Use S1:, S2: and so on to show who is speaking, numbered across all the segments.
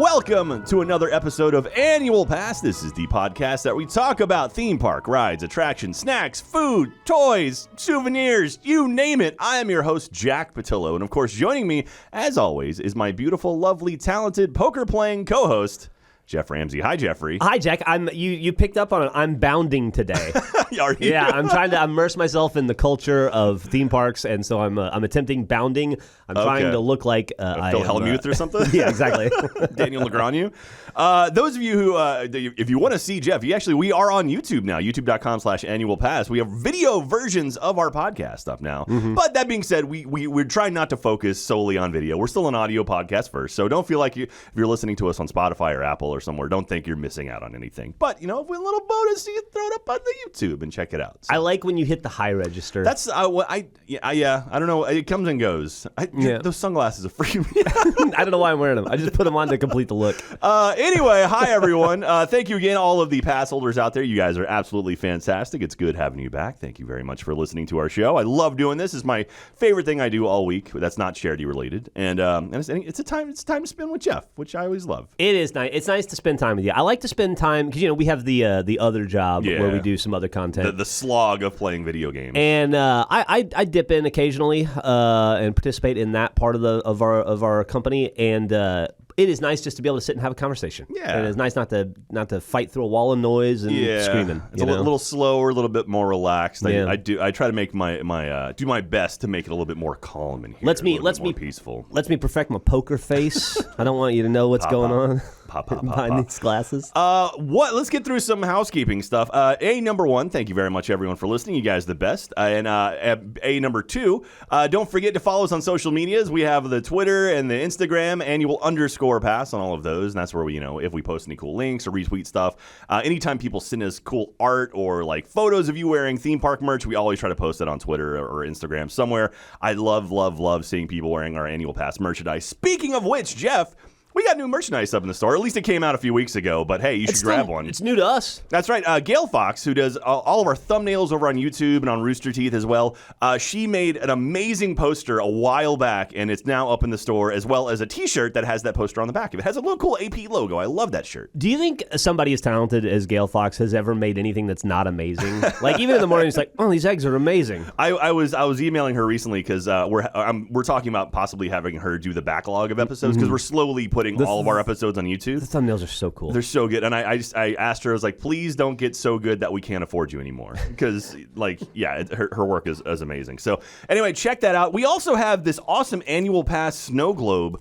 S1: welcome to another episode of Annual Pass. This is the podcast that we talk about theme park rides, attractions, snacks, food, toys, souvenirs, you name it. I am your host, Jack Pattillo, and of course, joining me, as always, is my beautiful, lovely, talented, poker-playing co-host, Geoff Ramsey. Hi, Jeffrey.
S2: Hi, Jack. You picked up on it. I'm bounding today.
S1: Are you?
S2: Yeah, I'm trying to immerse myself in the culture of theme parks, and so I'm attempting bounding. I'm trying to look like
S1: Phil Hellmuth or something.
S2: Yeah, exactly.
S1: Daniel Negreanu. Those of you who, if you want to see Geoff, we are on YouTube now. YouTube.com/annualpass. We have video versions of our podcast up now. Mm-hmm. But that being said, we're trying not to focus solely on video. We're still an audio podcast first, so don't feel like if you're listening to us on Spotify or Apple or somewhere, don't think you're missing out on anything. But, with a little bonus, you can throw it up on the YouTube and check it out. So.
S2: I like when you hit the high register.
S1: That's I don't know. It comes and goes. Those sunglasses are freaking me out.
S2: I don't know why I'm wearing them. I just put them on to complete the look.
S1: Anyway, hi everyone. Thank you again, all of the pass holders out there. You guys are absolutely fantastic. It's good having you back. Thank you very much for listening to our show. I love doing this. It's my favorite thing I do all week. That's not charity related, and it's time to spend with Geoff, which I always love.
S2: It is nice. It's nice to spend time with you. I like to spend time because we have the other job where we do some other content.
S1: The slog of playing video games.
S2: And I dip in occasionally and participate in that part of our company, and it is nice just to be able to sit and have a conversation.
S1: Yeah,
S2: and it's nice not to fight through a wall of noise and screaming.
S1: It's a little slower, a little bit more relaxed. I try to make my do my best to make it a little bit more calm in here. Let's be peaceful.
S2: Let's me perfect my poker face. I don't want you to know what's going on. Behind these glasses.
S1: Let's get through some housekeeping stuff. Number one, thank you very much, everyone, for listening. You guys are the best. And number two, don't forget to follow us on social medias. We have the Twitter and the Instagram, _pass on all of those. And that's where we, if we post any cool links or retweet stuff. Anytime people send us cool art or like photos of you wearing theme park merch, we always try to post it on Twitter or Instagram somewhere. I love seeing people wearing our annual pass merchandise. Speaking of which, Geoff, we got new merchandise up in the store. At least it came out a few weeks ago, but hey, you should grab one.
S2: It's new to us.
S1: That's right. Gail Fox, who does all of our thumbnails over on YouTube and on Rooster Teeth as well, she made an amazing poster a while back, and it's now up in the store, as well as a t-shirt that has that poster on the back of it. It has a little cool AP logo. I love that shirt.
S2: Do you think somebody as talented as Gail Fox has ever made anything that's not amazing? Like, even in the morning, it's like, oh, these eggs are amazing.
S1: I was emailing her recently because we're talking about possibly having her do the backlog of episodes because we're slowly putting all of our episodes on YouTube.
S2: The thumbnails are so cool.
S1: They're so good. And I asked her, I was like, please don't get so good that we can't afford you anymore. Because, her work is amazing. So, anyway, check that out. We also have this awesome annual pass snow globe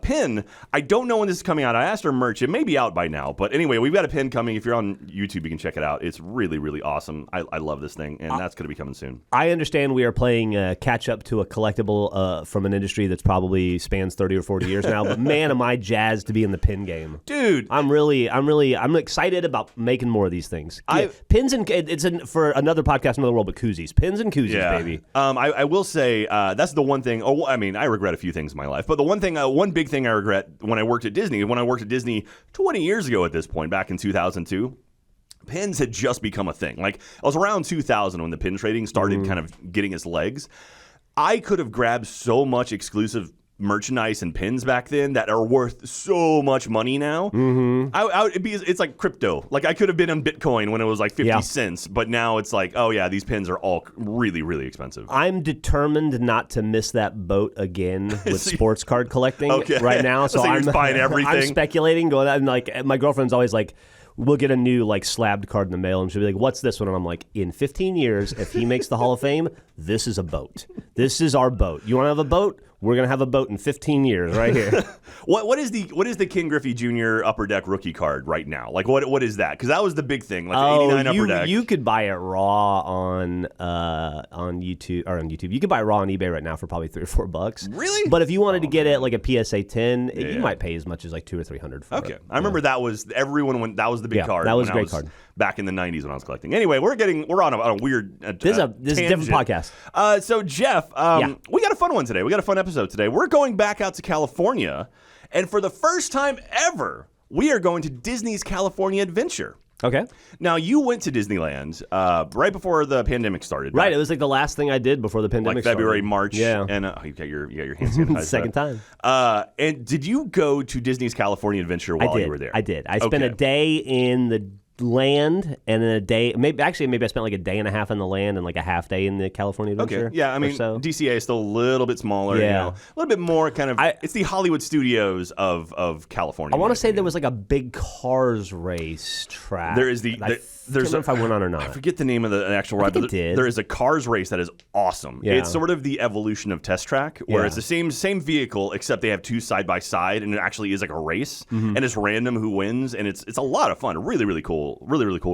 S1: pin. I don't know when this is coming out. I asked her merch. It may be out by now. But anyway, we've got a pin coming. If you're on YouTube, you can check it out. It's really, really awesome. I love this thing. And that's going to be coming soon.
S2: I understand we are playing catch up to a collectible from an industry that's probably spans 30 or 40 years now. But man, am I jazzed to be in the pin game,
S1: dude!
S2: I'm excited about making more of these things. Pins and for another podcast, another world, but koozies, pins and koozies, baby.
S1: I will say that's the one thing. I regret a few things in my life, but the one big thing I regret when I worked at Disney 20 years ago at this point, back in 2002. Pins had just become a thing. Like, I was around 2000 when the pin trading started kind of getting its legs. I could have grabbed so much exclusive merchandise and pins back then that are worth so much money now. It's like crypto. Like, I could have been on Bitcoin when it was like 50 cents, but now it's like, oh yeah, these pins are all really, really expensive.
S2: I'm determined not to miss that boat again with sports card collecting right now. So I'm
S1: buying everything.
S2: I'm speculating, going out, and like my girlfriend's always like, we'll get a new slabbed card in the mail, and she'll be like, what's this one? And I'm like, in 15 years, if he makes the Hall of Fame, this is a boat. This is our boat. You want to have a boat? We're gonna have a boat in 15 years, right here.
S1: What is the King Griffey Jr. Upper Deck rookie card right now? Like, what is that? Because that was the big thing, like the 89 Upper Deck.
S2: You could buy it raw on YouTube or on YouTube. You could buy it raw on eBay right now for probably $3 or $4.
S1: Really?
S2: But if you wanted to get it like a PSA 10, you might pay as much as like $200 or $300 for it.
S1: Okay, I remember that was that was the big card.
S2: That was a great card
S1: back in the 90s when I was collecting. Anyway, we're on a weird.
S2: This is a different podcast.
S1: So Geoff, we got a fun one today. We got a fun episode today. We're going back out to California, and for the first time ever, we are going to Disney's California Adventure.
S2: Okay.
S1: Now, you went to Disneyland right before the pandemic started.
S2: Right. It was like the last thing I did before the pandemic
S1: like February,
S2: started.
S1: March.
S2: Yeah.
S1: And you got your hand sanitizer.
S2: Second time.
S1: And did you go to Disney's California Adventure while you were there?
S2: I did. I spent a day in the land and then a day, maybe I spent like a day and a half in the land and like a half day in the California Adventure.
S1: Okay, yeah, I mean, DCA is still a little bit smaller,
S2: Yeah.
S1: a little bit more kind of, it's the Hollywood Studios of California.
S2: I want to say there was like a big Cars race track.
S1: There is
S2: there's if I went on or not.
S1: I forget the name of the actual ride, but there is a Cars race that is awesome.
S2: Yeah.
S1: It's sort of the evolution of Test Track, where it's the same vehicle, except they have two side by side, and it actually is like a race, and it's random who wins, and it's a lot of fun. Really cool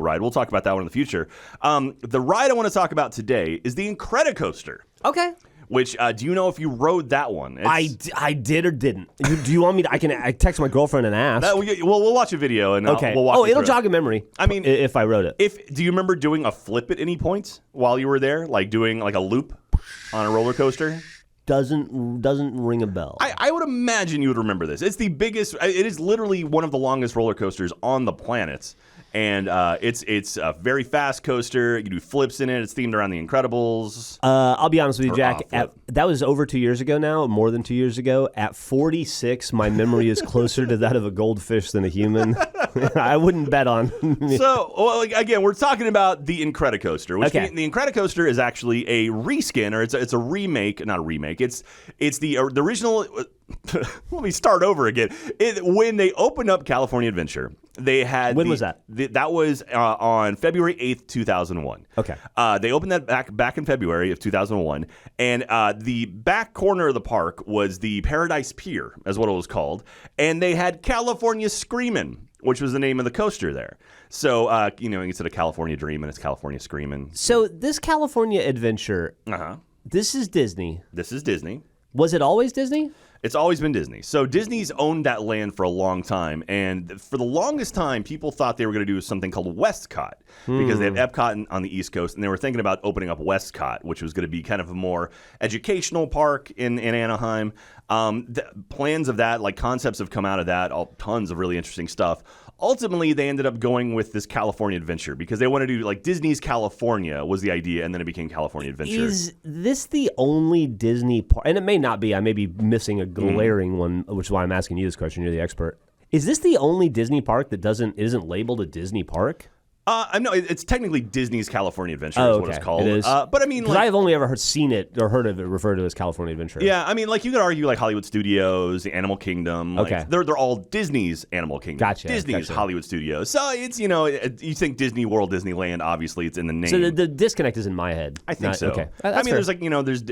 S1: ride. We'll talk about that one in the future. The ride I want to talk about today is the Incredicoaster.
S2: Okay.
S1: Which, do you know if you rode that one?
S2: I did or didn't. Do you want me to? I text my girlfriend and ask.
S1: We'll watch a video and
S2: okay.
S1: we'll walk.
S2: It'll jog a memory.
S1: I mean,
S2: if I wrote it.
S1: Do you remember doing a flip at any point while you were there, like doing like a loop on a roller coaster?
S2: Doesn't ring a bell.
S1: I would imagine you would remember this. It's the biggest. It is literally one of the longest roller coasters on the planet. And it's a very fast coaster. You can do flips in it. It's themed around The Incredibles.
S2: I'll be honest with you, Jack. That was over 2 years ago now, more than 2 years ago. At 46, my memory is closer to that of a goldfish than a human. I wouldn't bet on.
S1: So, again, we're talking about the Incredicoaster. Which the Incredicoaster is actually a reskin, or it's a remake, not a remake. It's the original. Let me start over again. When they opened up California Adventure, they had...
S2: When was that?
S1: That was on February 8th, 2001.
S2: Okay.
S1: They opened that back in February of 2001, and the back corner of the park was the Paradise Pier, is what it was called, and they had California Screamin', which was the name of the coaster there. So, instead of California Dreamin', it's California Screamin'.
S2: So this California Adventure, this is Disney.
S1: This is Disney.
S2: Was it always Disney?
S1: It's always been Disney. So Disney's owned that land for a long time, and for the longest time, people thought they were going to do something called Westcott because they have Epcot on the East Coast, and they were thinking about opening up Westcott, which was going to be kind of a more educational park in Anaheim. The plans of that, like concepts have come out of that, tons of really interesting stuff. Ultimately, they ended up going with this California Adventure because they wanted to do like Disney's California was the idea, and then it became California Adventure.
S2: Is this the only Disney park? And it may not be. I may be missing a glaring one, which is why I'm asking you this question. You're the expert. Is this the only Disney park that isn't labeled a Disney park?
S1: No, it's technically Disney's California Adventure is what it's called.
S2: It is.
S1: But I mean,
S2: I have only ever seen it or heard of it referred to as California Adventure.
S1: Yeah, I mean, like you could argue like Hollywood Studios, the Animal Kingdom. Like, they're all Disney's Animal Kingdom.
S2: Gotcha.
S1: Disney's Hollywood Studios. So it's you think Disney World, Disneyland. Obviously, it's in the name.
S2: So the disconnect is in my head.
S1: I think so.
S2: Okay.
S1: I mean, there's like there's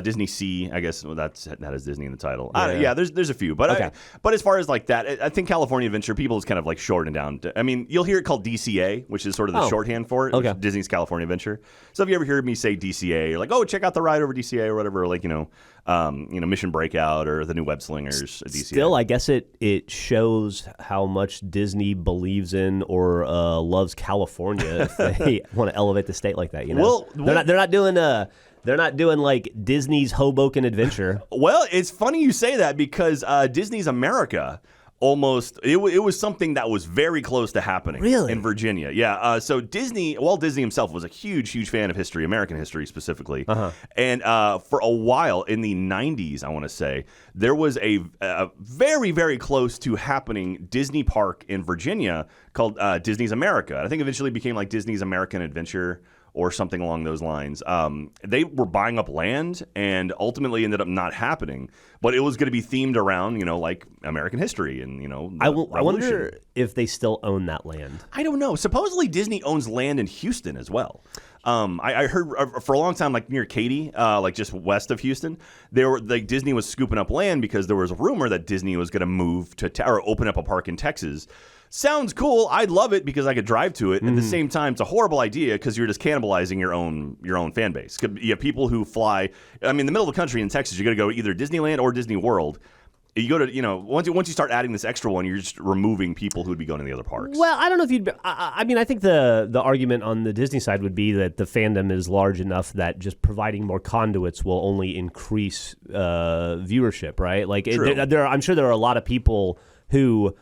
S1: Disney Sea. I guess that has Disney in the title. Yeah. There's a few, but but as far as like that, I think California Adventure people is kind of like shortened down. I mean, you'll hear it called DCA, which is sort of the shorthand for it.
S2: Okay.
S1: Disney's California Adventure. So if you ever hear me say DCA, you're like, oh, check out the ride over DCA or whatever, like Mission Breakout or the new Web Slingers. DCA.
S2: Still, I guess it shows how much Disney believes in or loves California if they want to elevate the state like that. They're not doing like Disney's Hoboken Adventure.
S1: Well, it's funny you say that because Disney's America. It was something that was very close to happening in Virginia. Yeah. So Walt Disney himself was a huge fan of history, American history specifically. And for a while in the 90s, I want to say, there was a very, very close to happening Disney park in Virginia called Disney's America. I think eventually became like Disney's American Adventure or something along those lines. They were buying up land and ultimately ended up not happening. But it was going to be themed around, like American history and,
S2: I wonder if they still own that land.
S1: I don't know. Supposedly Disney owns land in Houston as well. I heard for a long time, like near Katy, like just west of Houston, Disney was scooping up land because there was a rumor that Disney was going to move to or open up a park in Texas. Sounds cool. I'd love it because I could drive to it. At the same time, it's a horrible idea because you're just cannibalizing your own fan base. You have people who fly. I mean, in the middle of the country in Texas, you're going to go to either Disneyland or Disney World. You go to, once you start adding this extra one, you're just removing people who would be going to the other parks.
S2: Well, I don't know if you'd. I mean, I think the argument on the Disney side would be that the fandom is large enough that just providing more conduits will only increase viewership, right? Like, I'm sure there are a lot of people who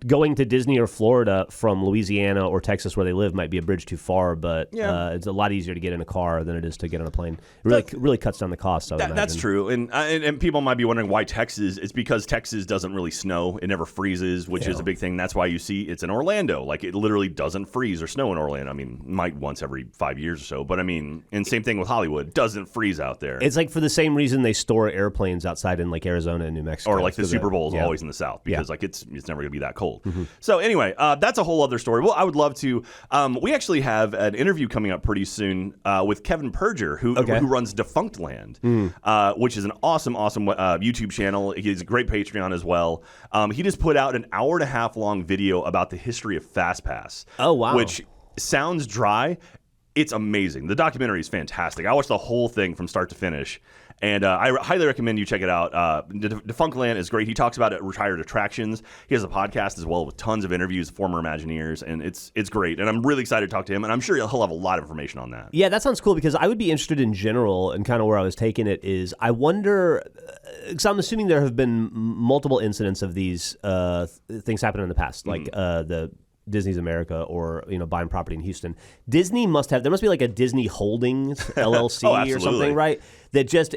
S2: going to Disney or Florida from Louisiana or Texas where they live might be a bridge too far, but it's a lot easier to get in a car than it is to get on a plane. It really cuts down the cost.
S1: That's true, and people might be wondering why Texas. It's because Texas doesn't really snow; it never freezes, which is a big thing. That's why you see it's in Orlando. Like it literally doesn't freeze or snow in Orlando. I mean, might once every 5 years or so, but I mean, and same thing with Hollywood, doesn't freeze out there.
S2: It's like for the same reason they store airplanes outside in like Arizona and New Mexico,
S1: or like the Super Bowl is always in the South because like it's never going to be that cold. So anyway, that's a whole other story. Well, I would love to. We actually have an interview coming up pretty soon with Kevin Perger, who runs Defunctland, which is an awesome YouTube channel. He's a great Patreon as well. He just put out an 1.5 hour long video about the history of FastPass.
S2: Oh wow!
S1: Which sounds dry. It's amazing. The documentary is fantastic. I watched the whole thing from start to finish. And I highly recommend you check it out. Defunctland is great. He talks about retired attractions. He has a podcast as well with tons of interviews, former Imagineers, and it's great. And I'm really excited to talk to him, and I'm sure he'll have a lot of information on that.
S2: Yeah, that sounds cool because I would be interested in general, and kind of where I was taking it is I wonder, because I'm assuming there have been multiple incidents of these things happen in the past, like the Disney's America or buying property in Houston. Disney there must be like a Disney Holdings LLC or something, right? That just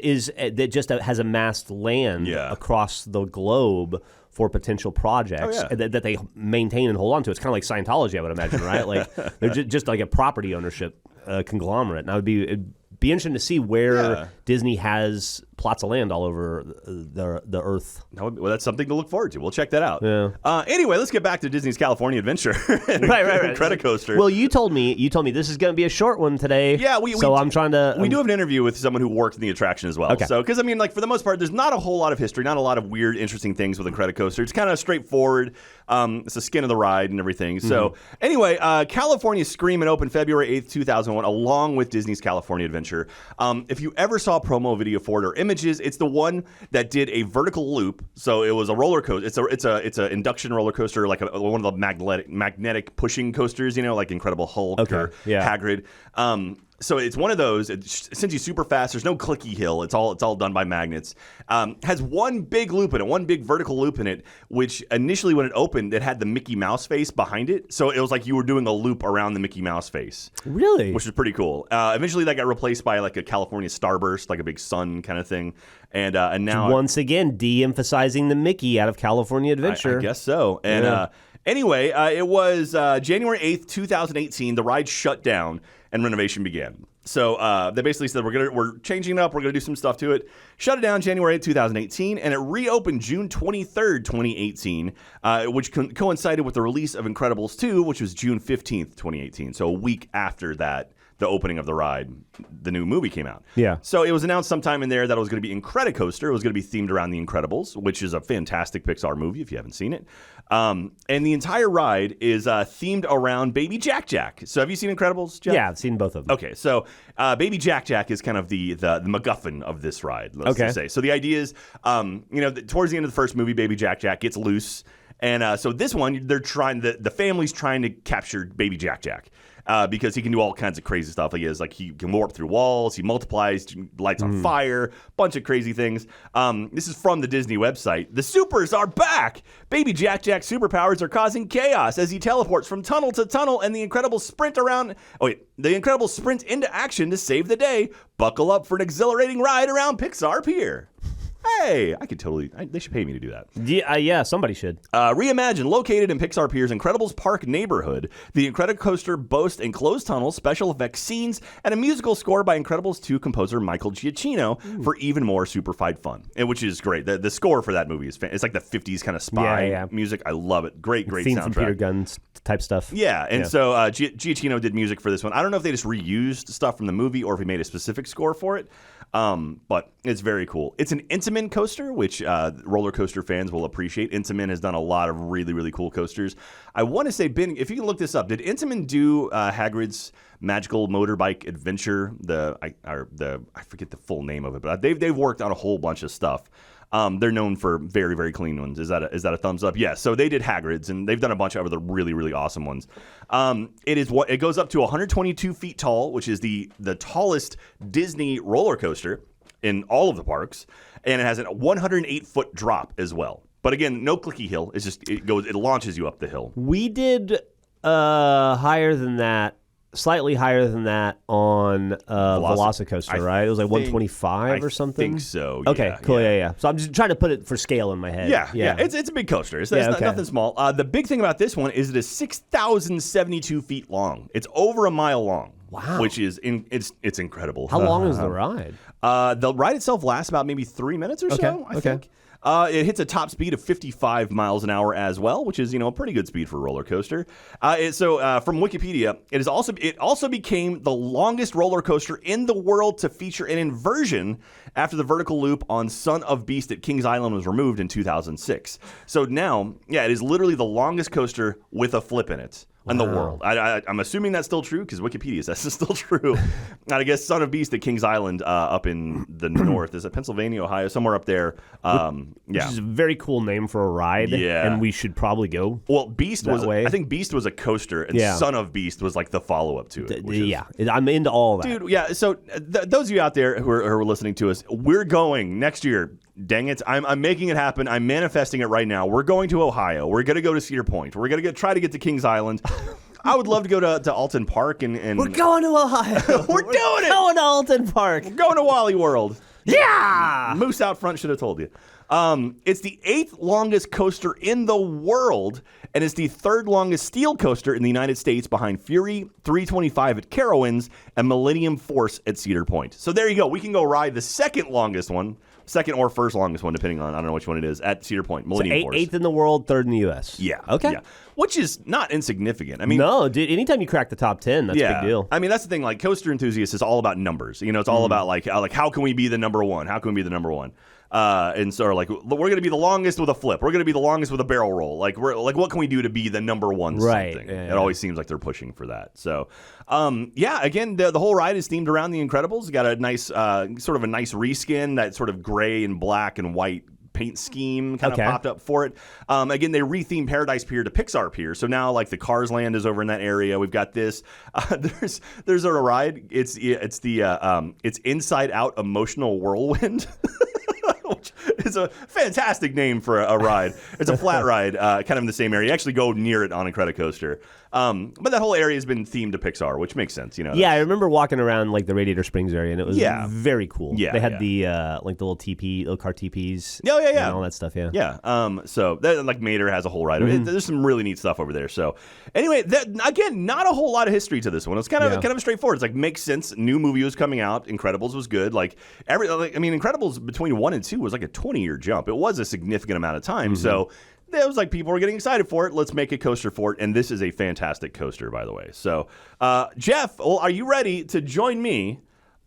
S2: has amassed land across the globe for potential projects that they maintain and hold on to. It's kind of like Scientology, I would imagine, right? Like they're just like a property ownership conglomerate. And it'd be interesting to see where Disney has plots of land all over the earth.
S1: Well, that's something to look forward to. We'll check that out.
S2: Yeah.
S1: Anyway, let's get back to Disney's California Adventure.
S2: right.
S1: Incredicoaster.
S2: Well, you told me this is going to be a short one today. Yeah, I'm trying to.
S1: We do have an interview with someone who worked in the attraction as well. Okay. So, because I mean, like for the most part, there's not a whole lot of history, not a lot of weird, interesting things with Incredicoaster. It's kind of straightforward. It's the skin of the ride and everything. So, anyway, California Screamin' opened February 8th, 2001, along with Disney's California Adventure. If you ever saw a promo video for it or images, it's the one that did a vertical loop. So it was a roller coaster. It's a induction roller coaster, like one of the magnetic pushing coasters, like Incredible Hulk or Hagrid. So it's one of those. It sends you super fast. There's no clicky hill. It's all done by magnets. Has one big loop in it, one big vertical loop in it, which initially when it opened, it had the Mickey Mouse face behind it. So it was like you were doing a loop around the Mickey Mouse face.
S2: Really?
S1: Which is pretty cool. Eventually that got replaced by like a California Starburst, like a big sun kind of thing. And now
S2: once again de-emphasizing the Mickey out of California Adventure.
S1: I guess so. And anyway, it was January 8th, 2018. The ride shut down and renovation began. So they basically said we're changing it up. We're gonna do some stuff to it. Shut it down January 8th, 2018, and it reopened June 23rd, 2018, which coincided with the release of Incredibles 2, which was June 15th, 2018. So a week after that, the opening of the ride, the new movie came out.
S2: Yeah.
S1: So it was announced sometime in there that it was going to be Incredicoaster. It was going to be themed around The Incredibles, which is a fantastic Pixar movie if you haven't seen it. And the entire ride is themed around Baby Jack Jack. So have you seen Incredibles, Jeff?
S2: Yeah, I've seen both of them.
S1: Okay, so Baby Jack Jack is kind of the MacGuffin of this ride, let's just say. So the idea is, towards the end of the first movie, Baby Jack Jack gets loose. And so this one, the family's trying to capture Baby Jack Jack. Because he can do all kinds of crazy stuff. He can warp through walls, he multiplies, lights on fire, bunch of crazy things. This is from the Disney website. The supers are back! Baby Jack Jack's superpowers are causing chaos as he teleports from tunnel to tunnel, and the Incredibles sprint into action to save the day. Buckle up for an exhilarating ride around Pixar Pier. Hey, I could totally. They should pay me to do that.
S2: Yeah, somebody should.
S1: Reimagine, located in Pixar Pier's Incredibles Park neighborhood, the Incredicoaster boasts enclosed tunnels, special effects scenes, and a musical score by Incredibles 2 composer Michael Giacchino for even more superfied fun, which is great. The score for that movie is it's like the 50s kind of spy music. I love it. Great
S2: Scenes
S1: soundtrack.
S2: From Peter Gunn's type stuff.
S1: Yeah, and so Giacchino did music for this one. I don't know if they just reused stuff from the movie or if he made a specific score for it. But it's very cool. It's an Intamin coaster, which roller coaster fans will appreciate. Intamin has done a lot of really, really cool coasters. I want to say, Ben, if you can look this up, did Intamin do Hagrid's Magical Motorbike Adventure? I forget the full name of it, but they've worked on a whole bunch of stuff. They're known for very, very clean ones. Is that a thumbs up? Yeah. So they did Hagrid's, and they've done a bunch of other really, really awesome ones. It goes up to 122 feet tall, which is the tallest Disney roller coaster in all of the parks, and it has a 108-foot drop as well. But again, no clicky hill. It's just it launches you up the hill.
S2: We did higher than that. Slightly higher than that on Velocicoaster, right? It was like 125 or something.
S1: I think so.
S2: Okay, cool. Yeah. So I'm just trying to put it for scale in my head.
S1: Yeah. It's a big coaster. It's nothing small. The big thing about this one is it is 6,072 feet long. It's over a mile long.
S2: Wow.
S1: Which is it's incredible.
S2: How long is the ride?
S1: The ride itself lasts about maybe 3 minutes or so. I think. It hits a top speed of 55 miles an hour as well, which is a pretty good speed for a roller coaster. So from Wikipedia, it also became the longest roller coaster in the world to feature an inversion after the vertical loop on Son of Beast at Kings Island was removed in 2006. So now, it is literally the longest coaster with a flip in it. In the world. I'm assuming that's still true because Wikipedia says it's still true. And I guess Son of Beast at Kings Island up in the north. Is it Pennsylvania, Ohio? Somewhere up there.
S2: Which is a very cool name for a ride. Yeah. And we should probably go
S1: I think Beast was a coaster and Son of Beast was like the follow-up to it.
S2: I'm into all that.
S1: Dude, yeah. So those of you out there who are listening to us, we're going next year. Dang it. I'm making it happen. I'm manifesting it right now. We're going to Ohio. We're going to go to Cedar Point. We're going to try to get to Kings Island. I would love to go to Alton Park. and
S2: We're going to Ohio.
S1: We're doing it.
S2: Going to Alton Park.
S1: We're going to Wally World.
S2: Yeah.
S1: Moose out front should have told you. It's the 8th longest coaster in the world, and it's the 3rd longest steel coaster in the United States behind Fury 325 at Carowinds and Millennium Force at Cedar Point. So there you go. We can go ride the second or first longest one, depending on, I don't know which one it is, at Cedar Point, Millennium Force.
S2: 8th in the world, 3rd in the U.S.
S1: Yeah.
S2: Okay.
S1: Yeah. Which is not insignificant. I mean,
S2: no, dude, anytime you crack the top 10, that's a big deal.
S1: I mean, that's the thing. Like, Coaster Enthusiasts is all about numbers. It's all about, like, how can we be the number one? How can we be the number one? And so, like, we're going to be the longest with a flip. We're going to be the longest with a barrel roll. Like, what can we do to be the number one something? It always seems like they're pushing for that. So, again, the whole ride is themed around The Incredibles. Got a nice, sort of a nice reskin, that sort of gray and black and white paint scheme kind of popped up for it. Again, they rethemed Paradise Pier to Pixar Pier. So now, like, the Cars Land is over in that area. We've got this. There's a ride. It's Inside Out Emotional Whirlwind. Which is a fantastic name for a ride. It's a flat ride, kind of in the same area. You actually go near it on Incredicoaster. But that whole area has been themed to Pixar, which makes sense,
S2: Yeah, I remember walking around like the Radiator Springs area, and it was very cool.
S1: Yeah,
S2: they had the like the little car TPs.
S1: Yeah,
S2: and all that stuff.
S1: Yeah. So that, like, Mater has a whole ride. There's some really neat stuff over there. So anyway, again, not a whole lot of history to this one. It's kind of straightforward. It's like, makes sense. New movie was coming out. Incredibles was good. Incredibles between 1 and 2 was like a 20-year jump. It was a significant amount of time. So it was like people were getting excited for it. Let's make a coaster for it. And this is a fantastic coaster, by the way. So, Jeff, are you ready to join me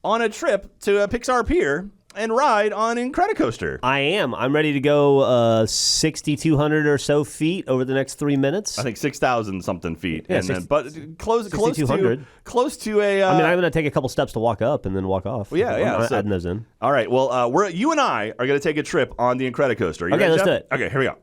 S1: on a trip to a Pixar Pier and ride on Incredicoaster?
S2: I am. I'm ready to go 6,200 or so feet over the next 3 minutes.
S1: I think 6,000 something feet.
S2: Yeah,
S1: but close to a...
S2: I'm going to take a couple steps to walk up and then walk off.
S1: Well, yeah.
S2: I'm adding those in.
S1: All right. Well, you and I are going to take a trip on the Incredicoaster.
S2: Okay, let's do it.
S1: Okay, here we go.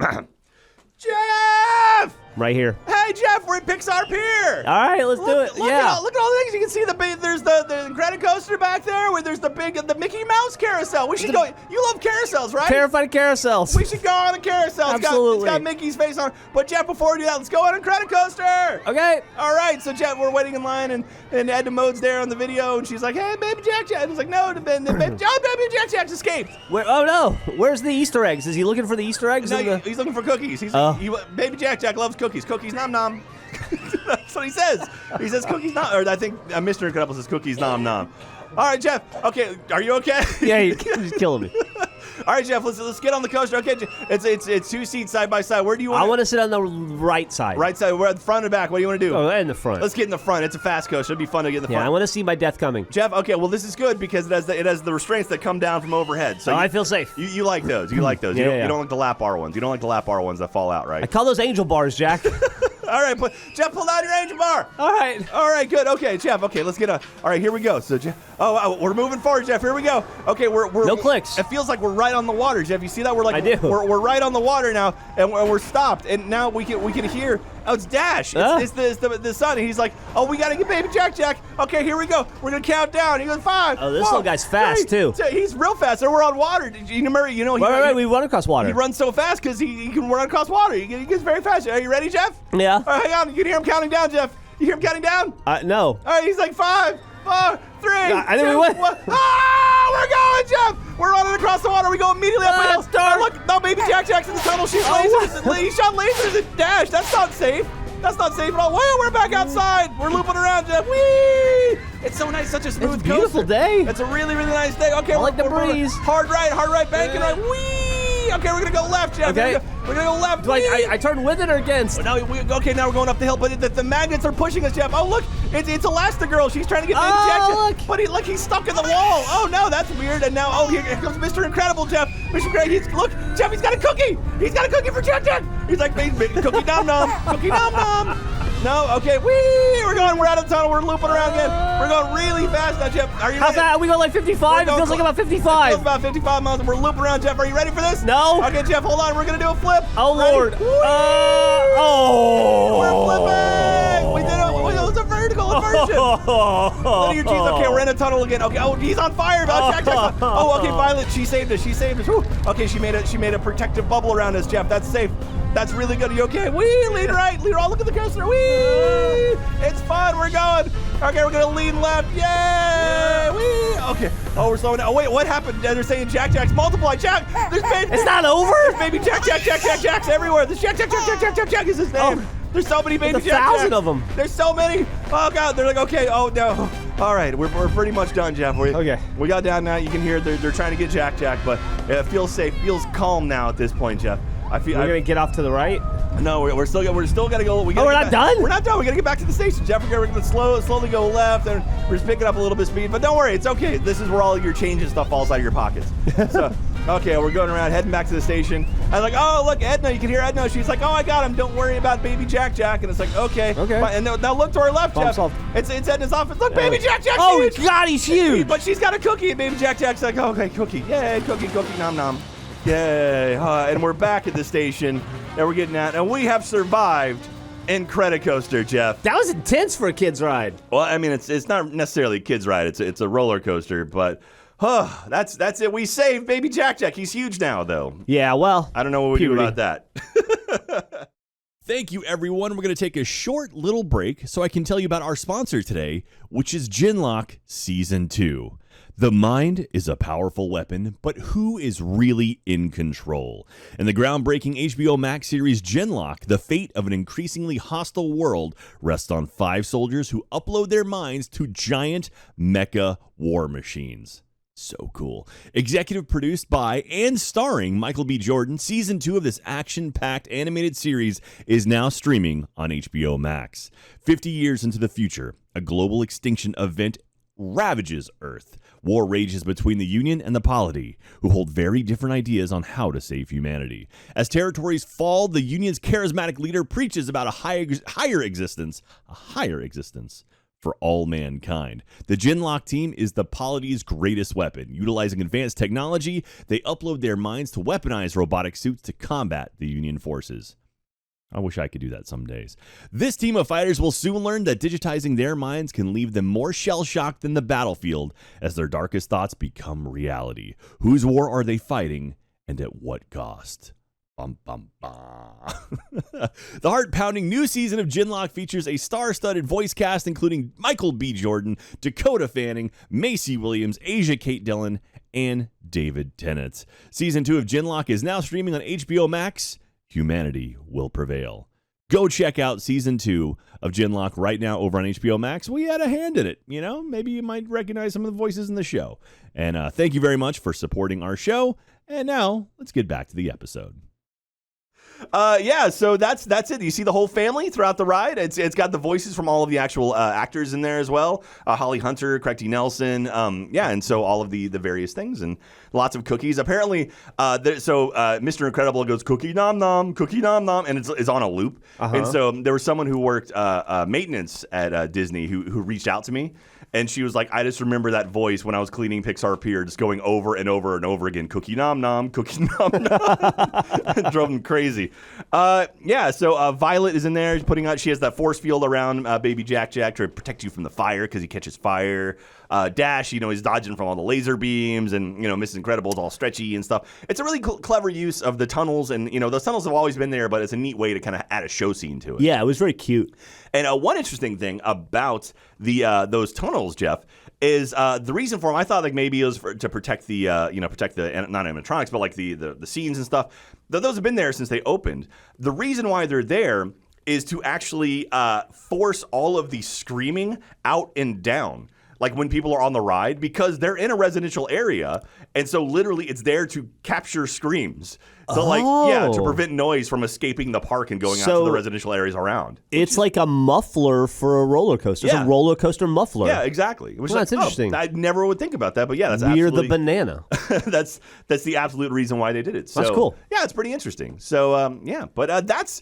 S1: Jeff!
S2: Right here.
S1: Hey, Jeff, we're at Pixar Pier.
S2: All right, let's do it.
S1: Look at all the things you can see. There's the Incredicoaster back there, where there's the Mickey Mouse carousel. We should go. You love carousels, right?
S2: Terrified carousels.
S1: We should go on the carousel.
S2: Absolutely.
S1: It's got Mickey's face on it. But Jeff, before we do that, let's go on Incredicoaster.
S2: Okay.
S1: All right. So Jeff, we're waiting in line, and Edna Mode's there on the video, and she's like, "Hey, baby Jack Jack." And he's like, "No, baby Jack Jack's escaped."
S2: Oh no! Where's the Easter eggs? Is he looking for the Easter eggs?
S1: No, he's looking for cookies. Baby Jack Jack loves cookies. Cookies nom nom. That's what he says. He says cookies nom. Or I think Mr. Incredible says cookies nom nom. All right, Jeff. Okay, are you okay?
S2: Yeah, he's killing me.
S1: All right, Jeff. Let's get on the coaster. Okay, it's 2 seats side by side. Where do you want?
S2: I want to sit on the right side.
S1: Right side. We're at the front and back. What do you want to do?
S2: Oh, in the front.
S1: Let's get in the front. It's a fast coaster. It'd be fun to get in the front.
S2: Yeah, I want to see my death coming.
S1: Jeff. Okay, well this is good because it has the restraints that come down from overhead. So
S2: I feel safe.
S1: You like those? You like those? You don't like the lap bar ones. You don't like the lap bar ones that fall out, right?
S2: I call those angel bars, Jack.
S1: All right, Jeff, pull down your engine bar.
S2: All right,
S1: good. Okay, Jeff. Okay, let's get on. All right, here we go. So, Jeff. Oh, we're moving forward, Jeff. Here we go. Okay, we're
S2: no clicks.
S1: It feels like we're right on the water, Jeff. You see that? We're like,
S2: I do.
S1: We're right on the water now, and we're stopped. And now we can hear. Oh, it's Dash. It's the son. And he's like, oh, we gotta get baby Jack. Okay, here we go. We're gonna count down. He goes 5.
S2: Oh, this little guy's fast too.
S1: He's real fast. So we're on water. You remember?
S2: Right. We run across water.
S1: He runs so fast because he can run across water. He gets very fast. Are you ready, Jeff?
S2: Yeah.
S1: All right, hang on. You can hear him counting down, Jeff. You hear him counting down?
S2: No.
S1: All right, he's like 5, 4, 3,
S2: I think
S1: 2,
S2: we went.
S1: 1. Ah, we're going, Jeff. We're running across the water. We go immediately up the hill.
S2: Dark.
S1: Oh, look, no, baby Jack's in the tunnel. Shooting lasers. He shot lasers at Dash. That's not safe. That's not safe at all. Whoa, we're back outside. We're looping around, Jeff. Whee! It's so nice. Such a smooth
S2: It's a beautiful
S1: coaster.
S2: day.
S1: It's a really, really nice day. Okay,
S2: I like the breeze.
S1: Hard right, banking right. Whee! Okay, we're gonna go left, Jeff.
S2: Okay.
S1: We're gonna go left.
S2: I turn with it or against?
S1: Now we're going up the hill, but the magnets are pushing us, Jeff. Oh, look, it's Elastigirl. She's trying to get baby Jack.
S2: Look.
S1: But he's stuck in the wall. Oh, no, that's weird. And now, here comes Mr. Incredible, Jeff. Mr. Incredible, look, Jeff, he's got a cookie. He's got a cookie for Jack. He's like, cookie nom-nom, cookie nom-nom. No, okay, we're out of the tunnel. We're looping around again. We're going really fast now, Jeff. Are you ready?
S2: How fast? We go like 55? It feels like about 55.
S1: It feels about 55 miles, and we're looping around, Jeff. Are you ready for this?
S2: No.
S1: Okay, Jeff, hold on. We're going to do a flip.
S2: Oh,
S1: Ready?
S2: Lord.
S1: We're flipping. We did it. It was a vertical inversion. Look at your Okay, we're in a tunnel again. Okay, oh, he's on fire. Jack's on. Oh, okay, Violet, she saved us. Whew. Okay, she made a protective bubble around us, Jeff. That's safe. That's really good. Are you okay? Wee, lean right. Lean right. Look at the coaster. Wee. It's fun. We're going. Okay, we're going to lean left. Yay. Wee. Okay. Oh, we're slowing down. Oh, wait, what happened? They're saying Jack's multiply. Jack.
S2: It's not over?
S1: There's baby Jack's everywhere. There's Jack is his name.
S2: Oh.
S1: There's so many baby
S2: There's 1,000 of them.
S1: There's so many. Oh, God. They're like, okay. Oh, no. All right. We're pretty much done, Jeff.
S2: Okay.
S1: We got down now. You can hear they're trying to get Jack, but it feels safe. Feels calm now at this point, Jeff.
S2: We're going to get off to the right?
S1: No, we're still got to go.
S2: We're not done?
S1: We're not done. We got to get back to the station, Jeff. We're going to slowly go left, and we're just picking up a little bit of speed. But don't worry. It's okay. This is where all your change and stuff falls out of your pockets. So, okay, we're going around, heading back to the station. I was like, oh, look, Edna. You can hear Edna. She's like, oh, I got him. Don't worry about baby Jack. And it's like, okay. And now look to our left, Jeff. It's Edna's office. Look, baby Jack.
S2: Oh,
S1: huge.
S2: God, he's huge.
S1: But she's got a cookie, and baby Jack's like, oh, okay, cookie. Yay, cookie, nom, nom. Yay. And we're back at the station, and we're getting out. And we have survived Incredicoaster, Jeff.
S2: That was intense for a kid's ride.
S1: Well, I mean, it's not necessarily a kid's ride. It's a roller coaster, but that's it. We saved baby Jack. He's huge now, though.
S2: Yeah, well.
S1: I don't know what we do about that.
S3: Thank you, everyone. We're going to take a short little break so I can tell you about our sponsor today, which is Genlock Season 2. The mind is a powerful weapon, but who is really in control? In the groundbreaking HBO Max series Genlock, the fate of an increasingly hostile world rests on 5 soldiers who upload their minds to giant mecha war machines. So cool. Executive produced by and starring Michael B. Jordan, Season 2 of this action-packed animated series is now streaming on HBO Max. 50 years into the future, a global extinction event ravages Earth. War rages between the Union and the Polity, who hold very different ideas on how to save humanity. As territories fall, the Union's charismatic leader preaches about a higher existence for all mankind. The Genlock team is the Polity's greatest weapon. Utilizing advanced technology, they upload their minds to weaponized robotic suits to combat the Union forces. I wish I could do that some days. This team of fighters will soon learn that digitizing their minds can leave them more shell-shocked than the battlefield as their darkest thoughts become reality. Whose war are they fighting, and at what cost? Bum, bum, bum. The heart-pounding new season of Genlock features a star-studded voice cast including Michael B. Jordan, Dakota Fanning, Macy Williams, Asia Kate Dillon, and David Tennant. Season 2 of Genlock is now streaming on HBO Max. Humanity will prevail. Go check out Season 2 of Genlock right now over on HBO Max. We had a hand in it. You know, maybe you might recognize some of the voices in the show. And thank you very much for supporting our show. And now, let's get back to the episode.
S1: Yeah, so that's it. You see the whole family throughout the ride. It's got the voices from all of the actual actors in there as well. Holly Hunter, Craig T. Nelson. Yeah, and so all of the various things and lots of cookies. Apparently, Mr. Incredible goes cookie nom nom, and it's on a loop. And so there was someone who worked maintenance at Disney who reached out to me. And she was like, I just remember that voice when I was cleaning Pixar Pier, just going over and over and over again. Cookie nom nom, cookie nom nom. It drove them crazy. So Violet is in there. She has that force field around baby Jack to protect you from the fire because he catches fire. Dash, he's dodging from all the laser beams, and Mrs. Incredible is all stretchy and stuff. It's a really clever use of the tunnels, and those tunnels have always been there, but it's a neat way to kind of add a show scene to it.
S2: Yeah, it was very cute.
S1: And one interesting thing about those tunnels, Jeff, is the reason for them. I thought like maybe it was to protect the not animatronics, but like the scenes and stuff. Those have been there since they opened. The reason why they're there is to actually force all of the screaming out and down. Like when people are on the ride, because they're in a residential area, and so literally it's there to capture screams. So to prevent noise from escaping the park and going out to the residential areas around.
S2: It's like a muffler for a roller coaster. It's a roller coaster muffler.
S1: Yeah, exactly.
S2: That's interesting.
S1: I never would think about that, but yeah, that's
S2: We're
S1: absolutely...
S2: the banana.
S1: that's the absolute reason why they did it. So,
S2: that's cool.
S1: Yeah, it's pretty interesting. So, but that's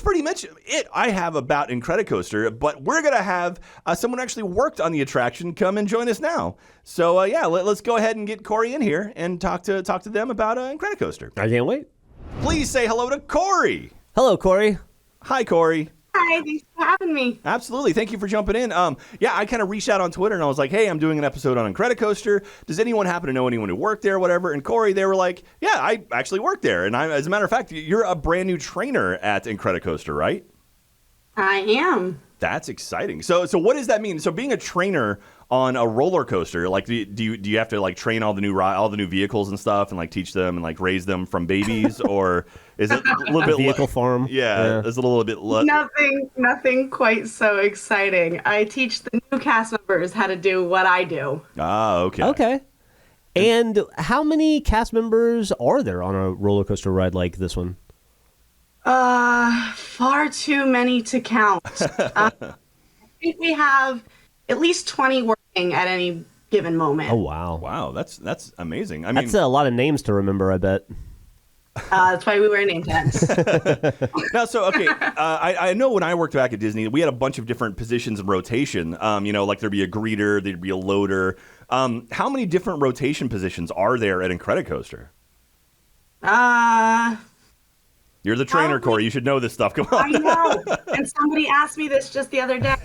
S1: pretty much it I have about Incredicoaster, but we're going to have someone who actually worked on the attraction come and join us now. So, let's go ahead and get Corry in here and talk to them about Incredicoaster.
S2: I can't wait.
S1: Please say hello to Corry.
S2: Hello, Corry.
S1: Hi, Corry.
S4: Hi, thanks for having me.
S1: Absolutely. Thank you for jumping in. I kind of reached out on Twitter and I was like, hey, I'm doing an episode on Incredicoaster. Does anyone happen to know anyone who worked there or whatever? And Corry, they were like, yeah, I actually worked there. And as a matter of fact, you're a brand new trainer at Incredicoaster, right?
S4: I am.
S1: That's exciting. So what does that mean? So being a trainer on a roller coaster, like do you have to like train all the new vehicles and stuff and like teach them and like raise them from babies, or is it a little bit
S2: vehicle farm?
S1: Yeah, it's a little bit
S4: nothing quite so exciting. I teach the new cast members how to do what I do.
S1: Ah, okay.
S2: Okay. And how many cast members are there on a roller coaster ride like this one?
S4: Far too many to count. I think we have at least 20 working at any given moment.
S2: Oh, wow.
S1: Wow, that's amazing. I mean,
S2: that's a lot of names to remember, I bet.
S4: That's why we wear name tags.
S1: Now, so, okay, I know when I worked back at Disney, we had a bunch of different positions in rotation. Like there'd be a greeter, there'd be a loader. How many different rotation positions are there at Incredicoaster? You're the trainer, Corry. You should know this stuff. Come on.
S4: I know. And somebody asked me this just the other day.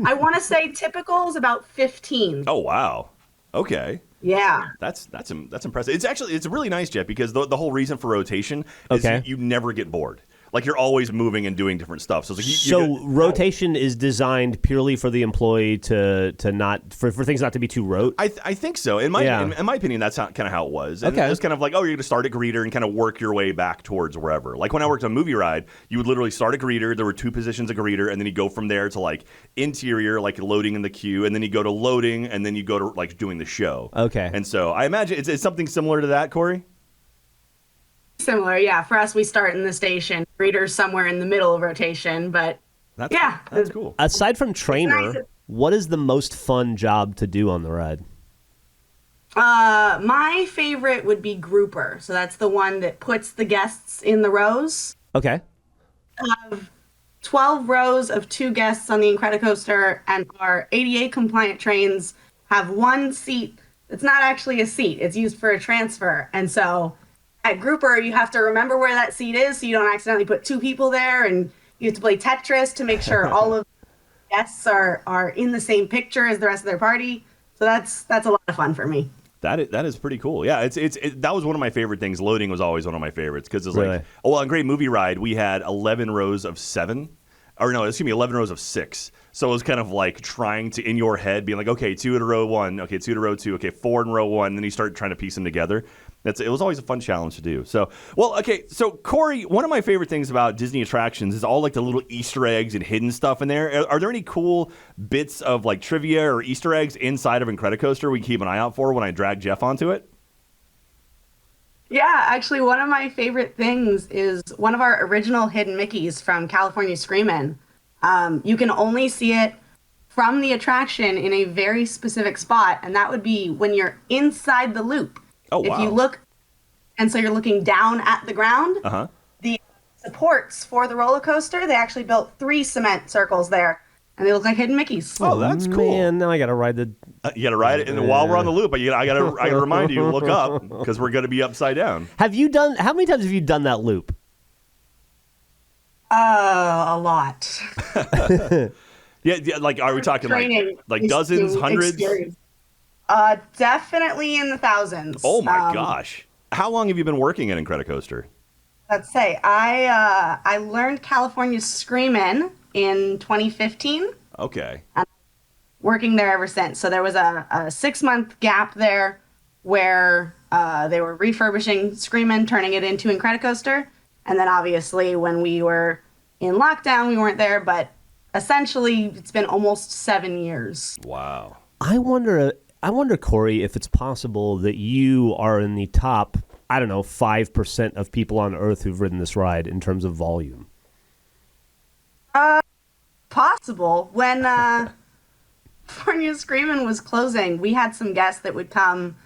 S4: I want to say typical is about 15.
S1: Oh, wow. Okay.
S4: Yeah.
S1: That's impressive. It's really nice, Jeff, because the whole reason for rotation is you never get bored. Like you're always moving and doing different stuff. So it's like
S2: rotation is designed purely for the employee to not for things not to be too rote.
S1: I think so. In my opinion, that's kind of how it was. And it was kind of like, you're going to start at greeter and kind of work your way back towards wherever. Like when I worked on Movie Ride, you would literally start at greeter. There were 2 positions of greeter, and then you go from there to like interior, like loading in the queue, and then you go to loading, and then you go to like doing the show.
S2: Okay.
S1: And so I imagine it's something similar to that, Corry.
S4: Similar, yeah. For us, we start in the station. Greeter's somewhere in the middle of rotation, but
S1: that's cool.
S2: Aside from trainer, what is the most fun job to do on the ride?
S4: My favorite would be grouper. So that's the one that puts the guests in the rows.
S2: Okay.
S4: 12 rows of 2 guests on the Incredicoaster, and our ADA compliant trains have 1 seat. It's not actually a seat. It's used for a transfer. And so at grouper, you have to remember where that seat is so you don't accidentally put 2 people there, and you have to play Tetris to make sure all of the guests are in the same picture as the rest of their party. So that's a lot of fun for me.
S1: That is pretty cool. Yeah, that was one of my favorite things. Loading was always one of my favorites because it's
S2: really?
S1: Like, on Great Movie Ride, we had 11 rows of 7. Or no, 11 rows of 6. So it was kind of like trying to, in your head, being like, okay, 2 in row 1, okay, 2 in row 2, okay, 4 in row 1, and then you start trying to piece them together. It was always a fun challenge to do. So, so Corry, one of my favorite things about Disney attractions is all like the little Easter eggs and hidden stuff in there. Are there any cool bits of like trivia or Easter eggs inside of Incredicoaster we can keep an eye out for when I drag Jeff onto it?
S4: Yeah, actually, one of my favorite things is one of our original hidden Mickeys from California Screamin'. You can only see it from the attraction in a very specific spot, and that would be when you're inside the loop.
S1: Oh,
S4: If you
S1: wow.
S4: look, and so you're looking down at the ground,
S1: Uh-huh.
S4: the supports for the roller coaster, they actually built 3 cement circles there, and they look like hidden Mickeys.
S1: Oh, that's cool.
S2: Man, now I got to ride the.
S1: You got to ride it, and while we're on the loop, I gotta remind you, look up because we're going to be upside down.
S2: Have you done? How many times have you done that loop?
S4: A lot.
S1: Yeah, like are we talking
S4: Training
S1: like
S4: is
S1: dozens,
S4: to
S1: hundreds?
S4: experience. Definitely in the thousands.
S1: Oh my gosh! How long have you been working at Incredicoaster?
S4: Let's say I learned California Screamin' in 2015.
S1: Okay.
S4: Working there ever since. So there was a 6-month gap there where they were refurbishing Screamin', turning it into Incredicoaster, and then obviously when we were in lockdown, we weren't there. But essentially, it's been almost 7 years.
S1: Wow.
S2: I wonder, Corey, if it's possible that you are in the top, I don't know, 5% of people on Earth who've ridden this ride in terms of volume.
S4: Possible. When California Screamin' was closing, we had some guests that would come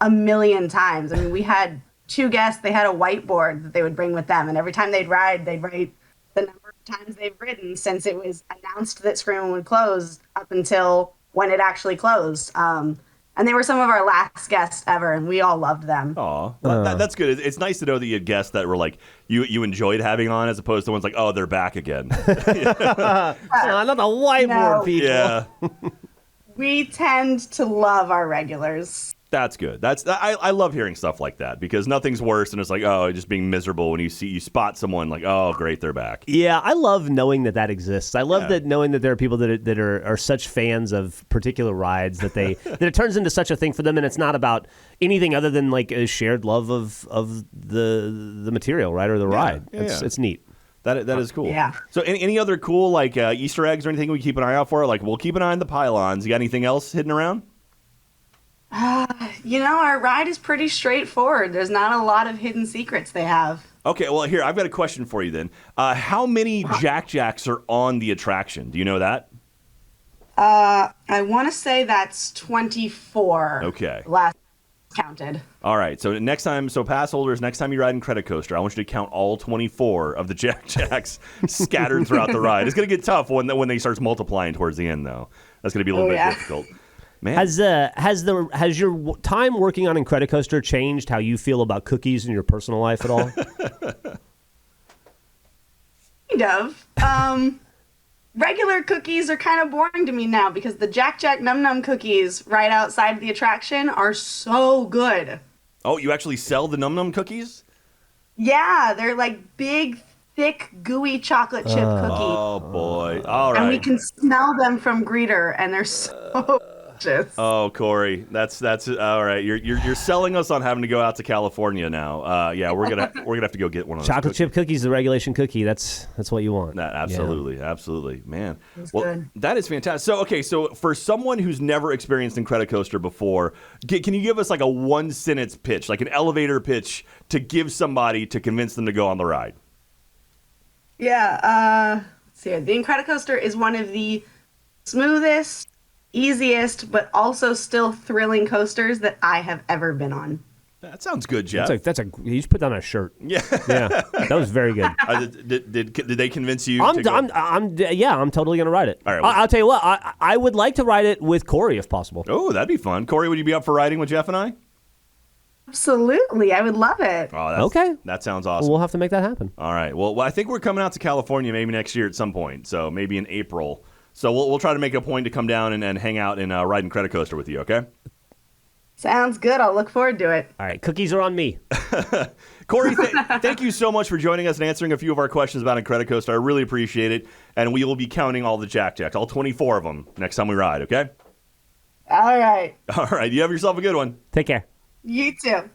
S4: a million times. I mean, we had 2 guests, they had a whiteboard that they would bring with them, and every time they'd write the number of times they've ridden since it was announced that Screamin' would close up until when it actually closed. And they were some of our last guests ever, and we all loved them.
S1: Aw, that's good. It's nice to know that you had guests that were like you enjoyed having on, as opposed to ones like, oh, they're back again.
S2: Not the whiteboard
S4: No.
S2: people.
S1: Yeah,
S4: We tend to love our regulars.
S1: that's good. I love hearing stuff like that because nothing's worse than it's like, oh, just being miserable when you spot someone like, oh, great, they're back.
S2: Yeah, I love knowing that exists. I love
S1: Yeah.
S2: that knowing that there are people that are such fans of particular rides that that it turns into such a thing for them, and it's not about anything other than like a shared love of the material, right, or the ride.
S1: yeah.
S2: It's neat.
S1: That is cool.
S4: Yeah.
S1: So any other cool like Easter eggs or anything we keep an eye out for? Like we'll keep an eye on the pylons. You got anything else hidden around?
S4: Our ride is pretty straightforward. There's not a lot of hidden secrets they have.
S1: Okay, well here I've got a question for you then. How many Jack Jacks are on the attraction? Do you know that?
S4: I want to say that's 24.
S1: Okay.
S4: Last counted.
S1: All right. So pass holders, next time you ride Incredicoaster, I want you to count all 24 of the Jack Jacks scattered throughout the ride. It's going to get tough when they starts multiplying towards the end, though. That's going to be a little bit difficult. Man.
S2: Has your time working on Incredicoaster changed how you feel about cookies in your personal life at all?
S4: Kind of. Regular cookies are kind of boring to me now because the Jack Jack Num Num cookies right outside the attraction are so good.
S1: Oh, you actually sell the Num Num cookies?
S4: Yeah, they're like big, thick, gooey chocolate chip cookies.
S1: Oh, boy. All right.
S4: And we can smell them from Greeter, and they're so delicious.
S1: Oh, Corey, that's all right. You're selling us on having to go out to California now. Yeah, we're gonna have to go get one of those
S2: Chocolate
S1: cookies.
S2: chip cookies, the regulation cookie. That's what you want.
S1: Absolutely, man.
S4: Good.
S1: That is fantastic. So for someone who's never experienced Incredicoaster before, can you give us like a 1-sentence pitch, like an elevator pitch, to give somebody to convince them to go on the ride?
S4: Yeah, let's see here. The Incredicoaster is one of the smoothest, easiest, but also still thrilling coasters that I have ever been on.
S1: That sounds good, Jeff.
S2: You should put that on a shirt.
S1: Yeah.
S2: Yeah, that was very good.
S1: Did they convince you?
S2: I'm
S1: to go?
S2: I'm totally gonna ride it.
S1: All right, well-
S2: I'll tell you what. I would like to ride it with Corey if possible.
S1: Oh, that'd be fun. Corey, would you be up for riding with Jeff and I?
S4: Absolutely, I would love it.
S1: Oh,
S2: Okay.
S1: That sounds awesome.
S2: We'll have to make that happen.
S1: All right. Well, I think we're coming out to California maybe next year at some point. So maybe in April. So we'll try to make a point to come down and hang out and ride Incredicoaster with you, okay?
S4: Sounds good. I'll look forward to it.
S2: All right, cookies are on me.
S1: Corey, thank you so much for joining us and answering a few of our questions about Incredicoaster. I really appreciate it. And we will be counting all the Jack Jacks, all 24 of them, next time we ride, okay?
S4: All right.
S1: All right. You have yourself a good one.
S2: Take care.
S4: You too.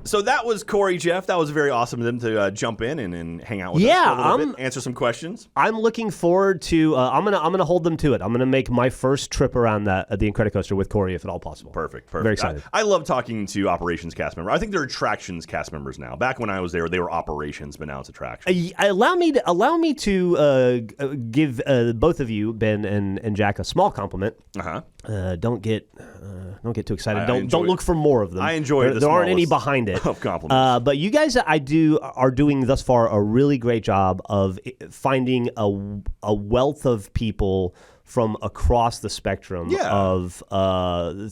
S1: So that was Corry, Jeff. That was very awesome of them to jump in and hang out with us for a little bit, answer some questions.
S2: I'm looking forward to. I'm gonna hold them to it. I'm gonna make my first trip around the Incredicoaster with Corry, if at all possible.
S1: Perfect.
S2: Very excited.
S1: I love talking to operations cast members. I think they're attractions cast members now. Back when I was there, they were operations, but now it's attractions.
S2: Allow me to give both of you, Ben and Jack, a small compliment. Don't get too excited. Don't look for more of them.
S1: I enjoy
S2: there aren't any behind it.
S1: Of compliments.
S2: But you guys, are doing thus far a really great job of finding a wealth of people from across the spectrum of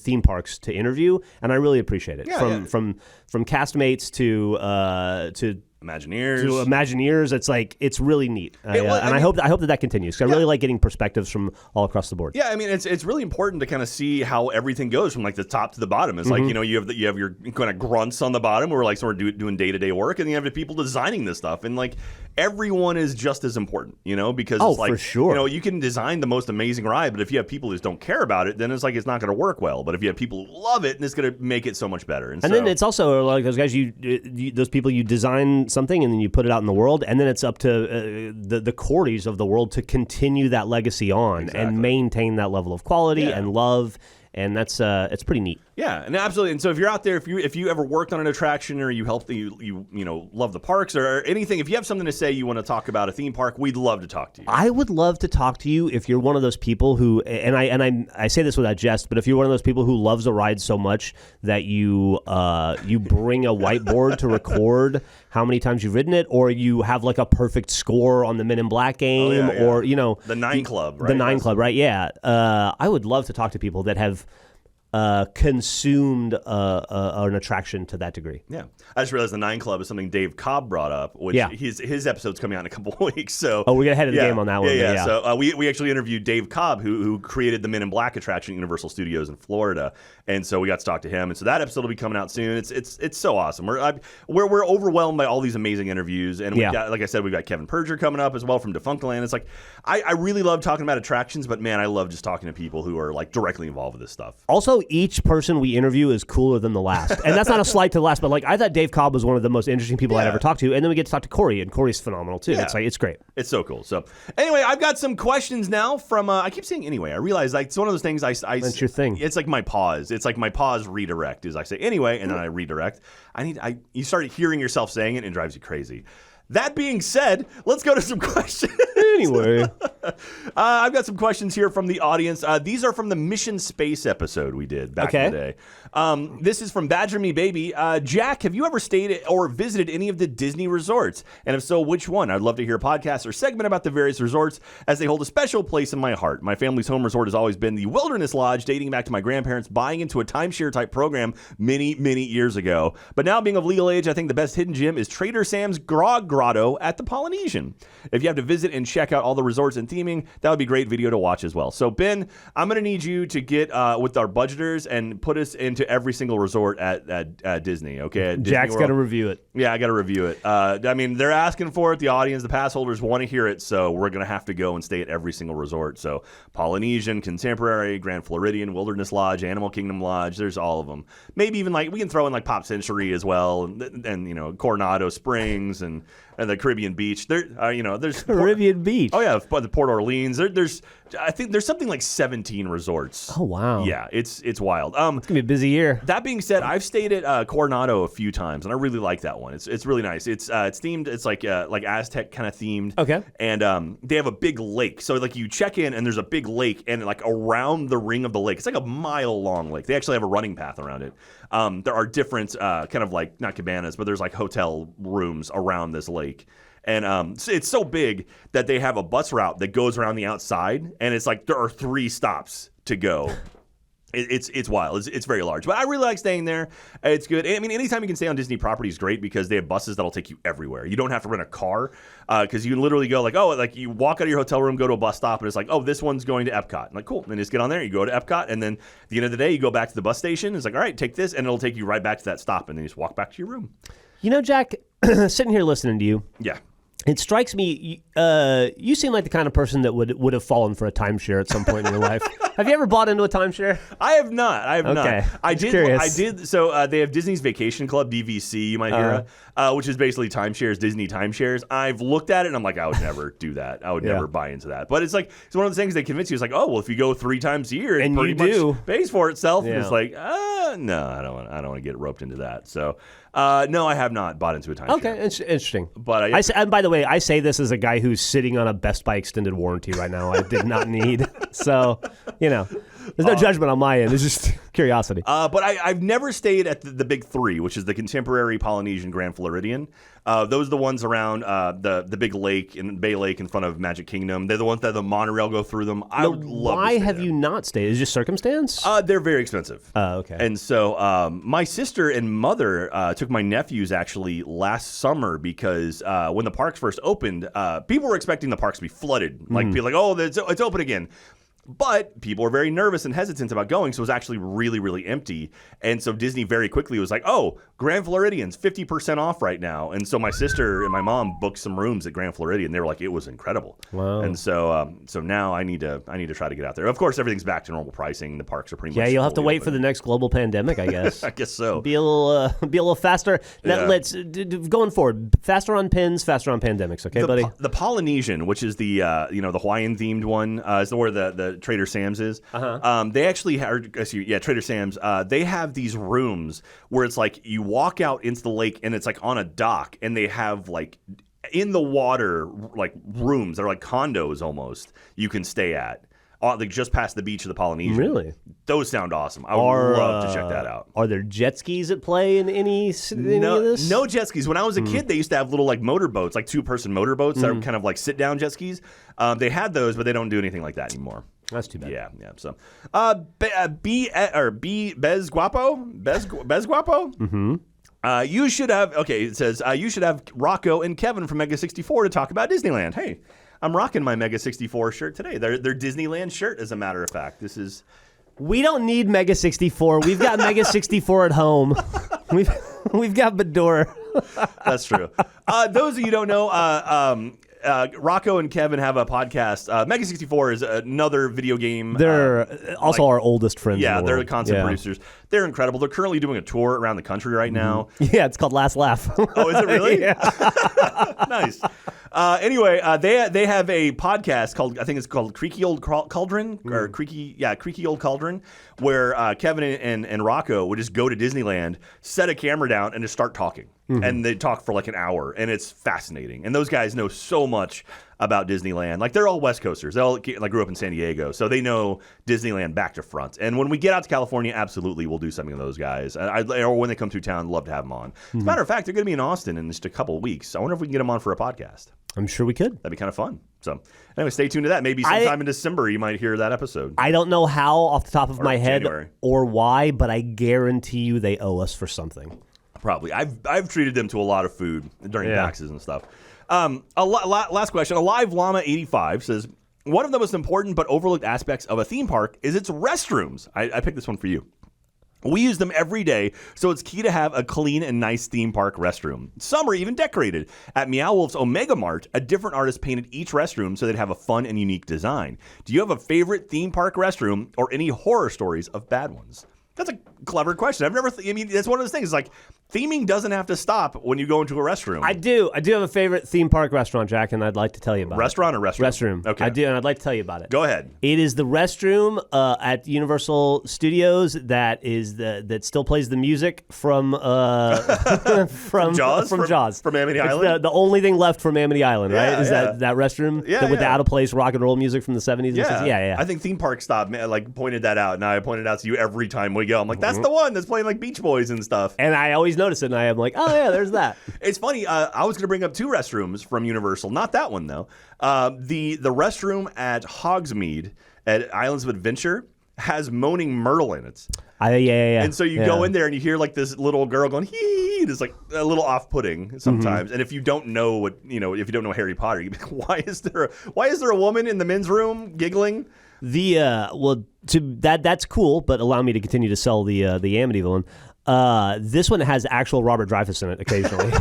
S2: theme parks to interview, and I really appreciate it. From castmates to Imagineers, it's really neat. I hope that continues. I really like getting perspectives from all across the board.
S1: Yeah, I mean it's really important to kind of see how everything goes from like the top to the bottom. It's like you have your kind of grunts on the bottom who are like sort of doing day-to-day work, and then you have the people designing this stuff, and like everyone is just as important, because it's like
S2: for sure.
S1: You can design the most amazing ride, but if you have people who just don't care about it, then it's like it's not going to work well. But if you have people who love it, then it's going to make it so much better. And
S2: then it's also like those guys, those people, you design something and then you put it out in the world, and then it's up to the Corrys of the world to continue that legacy on and maintain that level of quality and love. And that's it's pretty neat.
S1: Yeah, and absolutely. And so if you're out there, if you ever worked on an attraction or you helped, you love the parks or anything, if you have something to say, you want to talk about a theme park, we'd love to talk to you.
S2: I would love to talk to you if you're one of those people who, and I say this without jest, but if you're one of those people who loves a ride so much that you bring a whiteboard to record how many times you've ridden it, or you have like a perfect score on the Men in Black game, or
S1: the 9 Club, right?
S2: The 9 Club, right? Yeah, I would love to talk to people that have consumed an attraction to that degree.
S1: Yeah, I just realized the 9 Club is something Dave Cobb brought up, which his episode's coming out in a couple of weeks. So
S2: we're gonna head of the game on that one.
S1: Yeah. So we actually interviewed Dave Cobb, who created the Men in Black attraction at Universal Studios in Florida, and so we got to talk to him. And so that episode will be coming out soon. It's so awesome. We're overwhelmed by all these amazing interviews, and we got, like I said, we got Kevin Perger coming up as well from Defunctland. It's like I really love talking about attractions, but man, I love just talking to people who are like directly involved with this stuff.
S2: Also, each person we interview is cooler than the last. And that's not a slight to the last, but like I thought Dave Cobb was one of the most interesting people I'd ever talked to. And then we get to talk to Corry, and Corry's phenomenal too.
S1: Yeah.
S2: It's great.
S1: It's so cool. So anyway, I've got some questions now from I keep saying anyway. I realize like it's one of those things
S2: That's your thing.
S1: It's like my pause. It's like my pause redirect is I say anyway and then I redirect. You start hearing yourself saying it and it drives you crazy. That being said, let's go to some questions.
S2: Anyway.
S1: I've got some questions here from the audience. These are from the Mission Space episode we did back in the day. This is from Badger Me Baby. Jack, have you ever stayed or visited any of the Disney resorts? And if so, which one? I'd love to hear a podcast or segment about the various resorts as they hold a special place in my heart. My family's home resort has always been the Wilderness Lodge, dating back to my grandparents buying into a timeshare type program many, many years ago. But now being of legal age, I think the best hidden gem is Trader Sam's Grog Grotto at the Polynesian. If you have to visit and check out all the resorts and theming, that would be a great video to watch as well. So Ben, I'm going to need you to get with our budgeters and put us into every single resort at Disney, okay? At
S2: Jack's got to review it.
S1: Yeah, I got to review it. I mean, they're asking for it. The audience, the pass holders want to hear it, so we're going to have to go and stay at every single resort. So Polynesian, Contemporary, Grand Floridian, Wilderness Lodge, Animal Kingdom Lodge, there's all of them. Maybe even like we can throw in like Pop Century as well, and Coronado Springs and the Caribbean Beach. There's
S2: Caribbean Beach.
S1: Oh yeah, the Port Orleans. I think there's something like 17 resorts.
S2: Oh wow.
S1: Yeah, it's wild.
S2: It's gonna be a busy year.
S1: That being said, I've stayed at Coronado a few times, and I really like that one. It's really nice. It's themed. It's like Aztec kind of themed.
S2: Okay.
S1: And they have a big lake. So like you check in, and there's a big lake, and like around the ring of the lake, it's like a mile-long lake. They actually have a running path around it. There are different kind of like not cabanas, but there's like hotel rooms around this lake. And it's so big that they have a bus route that goes around the outside, and it's like there are 3 stops to go. It's wild. It's very large. But I really like staying there. It's good. I mean, anytime you can stay on Disney property is great because they have buses that'll take you everywhere. You don't have to rent a car because you can literally go like you walk out of your hotel room, go to a bus stop, and it's like, oh, this one's going to Epcot. I'm like, cool. And then just get on there. You go to Epcot, and then at the end of the day, you go back to the bus station. It's like, all right, take this, and it'll take you right back to that stop, and then you just walk back to your room.
S2: You know, Jack, sitting here listening to you.
S1: Yeah.
S2: It strikes me, you seem like the kind of person that would have fallen for a timeshare at some point in your life. Have you ever bought into a timeshare?
S1: I have not.
S2: Okay.
S1: I
S2: Just
S1: did.
S2: curious.
S1: I did. So they have Disney's Vacation Club, DVC. You might hear it, which is basically timeshares, Disney timeshares. I've looked at it and I'm like, I would never do that. I would never buy into that. But it's like it's one of the things they convince you. It's like, oh well, if you go 3 times a year, it
S2: And
S1: pretty
S2: you
S1: much pays for itself. And
S2: Yeah.
S1: it's like, no, I don't want to get roped into that. So no, I have not bought into a timeshare.
S2: Okay, interesting.
S1: But
S2: I say, and by the way, I say this as a guy who's sitting on a Best Buy extended warranty right now. I did not need. So, there's no judgment on my end. It's just curiosity.
S1: But I've never stayed at the big 3, which is the Contemporary, Polynesian, Grand Floridian. Those are the ones around the big lake, in Bay Lake in front of Magic Kingdom. They're the ones that the monorail go through them. I would love to
S2: Why
S1: stay
S2: have
S1: there.
S2: you not stayed? Is it just circumstance?
S1: They're very expensive.
S2: Okay.
S1: And so my sister and mother took my nephews actually last summer because when the parks first opened, people were expecting the parks to be flooded. Like people like, oh, it's open again. But people were very nervous and hesitant about going, so it was actually really, really empty. And so Disney very quickly was like, oh, Grand Floridian's 50% off right now. And so my sister and my mom booked some rooms at Grand Floridian. They were like, it was incredible.
S2: Wow.
S1: And so so now I need to try to get out there. Of course, everything's back to normal pricing. The parks are pretty much
S2: You'll have to
S1: fully
S2: wait for
S1: open.
S2: the next global pandemic, I guess.
S1: I guess so.
S2: Be a little faster. Now,
S1: Yeah.
S2: let's going forward. Faster on pins, faster on pandemics. Okay, buddy.
S1: The Polynesian, which is the the Hawaiian themed one, is where the Trader Sam's is. They actually Trader Sam's. They have these rooms where it's like you walk out into the lake and it's like on a dock, and they have like in the water like rooms. They're like condos almost. You can stay at. Like just past the beach of the Polynesian.
S2: Really?
S1: Those sound awesome. I would love to check that out.
S2: Are there jet skis at play in any of this?
S1: No jet skis. When I was a kid, they used to have little like motorboats, like 2-person motorboats that are kind of like sit-down jet skis. They had those, but they don't do anything like that anymore.
S2: That's too bad.
S1: Yeah. So, Bez Guapo. Mm-hmm. You should have. Okay, it says you should have Rocco and Kevin from Mega 64 to talk about Disneyland. Hey, I'm rocking my Mega 64 shirt today. Their Disneyland shirt, as a matter of fact. This is.
S2: We don't need Mega 64. We've got Mega 64 at home. We've got Bador.
S1: That's true. Those of you who don't know, Rocco and Kevin have a podcast. Mega 64 is another video game.
S2: They're also our oldest friends.
S1: Yeah,
S2: in the
S1: they're the
S2: world.
S1: content producers. They're incredible. They're currently doing a tour around the country right now.
S2: Yeah, it's called Last Laugh.
S1: Oh, is it really?
S2: Yeah.
S1: Nice. Anyway, they have a podcast called, I think it's called Creaky Old Cauldron, or Creaky Old Cauldron, where Kevin and Rocco would just go to Disneyland, set a camera down, and just start talking. And they talk for like an hour, and it's fascinating. And those guys know so much about Disneyland. Like, they're all West Coasters. They all like grew up in San Diego, so they know Disneyland back to front. And when we get out to California, absolutely we'll do something with those guys. Or when they come through town, love to have them on. As a matter of fact, they're going to be in Austin in just a couple of weeks. I wonder if we can get them on for a podcast.
S2: I'm sure we could.
S1: That'd be kind of fun. So anyway, stay tuned to that. Maybe sometime in December you might hear that episode.
S2: I don't know how off the top of my head
S1: January.
S2: or why, but I guarantee you they owe us for something.
S1: Probably. I've treated them to a lot of food during taxes and stuff. Last question. Alive Llama 85 says, one of the most important but overlooked aspects of a theme park is its restrooms. I picked this one for you. We use them every day, so it's key to have a clean and nice theme park restroom. Some are even decorated. At Meow Wolf's Omega Mart, a different artist painted each restroom so they'd have a fun and unique design. Do you have a favorite theme park restroom or any horror stories of bad ones? That's a clever question. I've never. That's one of those things. Like, theming doesn't have to stop when you go into a restroom.
S2: I do have a favorite theme park restaurant, Jack, and I'd like to tell you about
S1: Restaurant
S2: it.
S1: or restroom?
S2: Restroom.
S1: Okay.
S2: I do, and I'd like to tell you about it.
S1: Go ahead.
S2: It is the restroom at Universal Studios that still plays the music from
S1: Jaws?
S2: From Jaws.
S1: From Amity
S2: It's
S1: Island?
S2: The only thing left from Amity Island, right?
S1: Yeah,
S2: Is
S1: yeah.
S2: that restroom with the
S1: yeah.
S2: out of place rock and roll music from the 70s?
S1: Yeah.
S2: Yeah.
S1: I think Theme Park Stop pointed that out, and I pointed it out to you every time we go. I'm like, that's the one that's playing like Beach Boys and stuff.
S2: And I always notice it, and I am like, oh yeah, there's that.
S1: It's funny. I was going to bring up 2 restrooms from Universal. Not that one though. The restroom at Hogsmeade at Islands of Adventure has Moaning Myrtle in it.
S2: Yeah.
S1: And so you go in there and you hear like this little girl going hee. It's like a little off-putting sometimes. And if you don't know if you don't know Harry Potter, you'd be like, why is there a woman in the men's room giggling?
S2: That's cool, but allow me to continue to sell the Amityville one. This one has actual Robert Dreyfuss in it occasionally.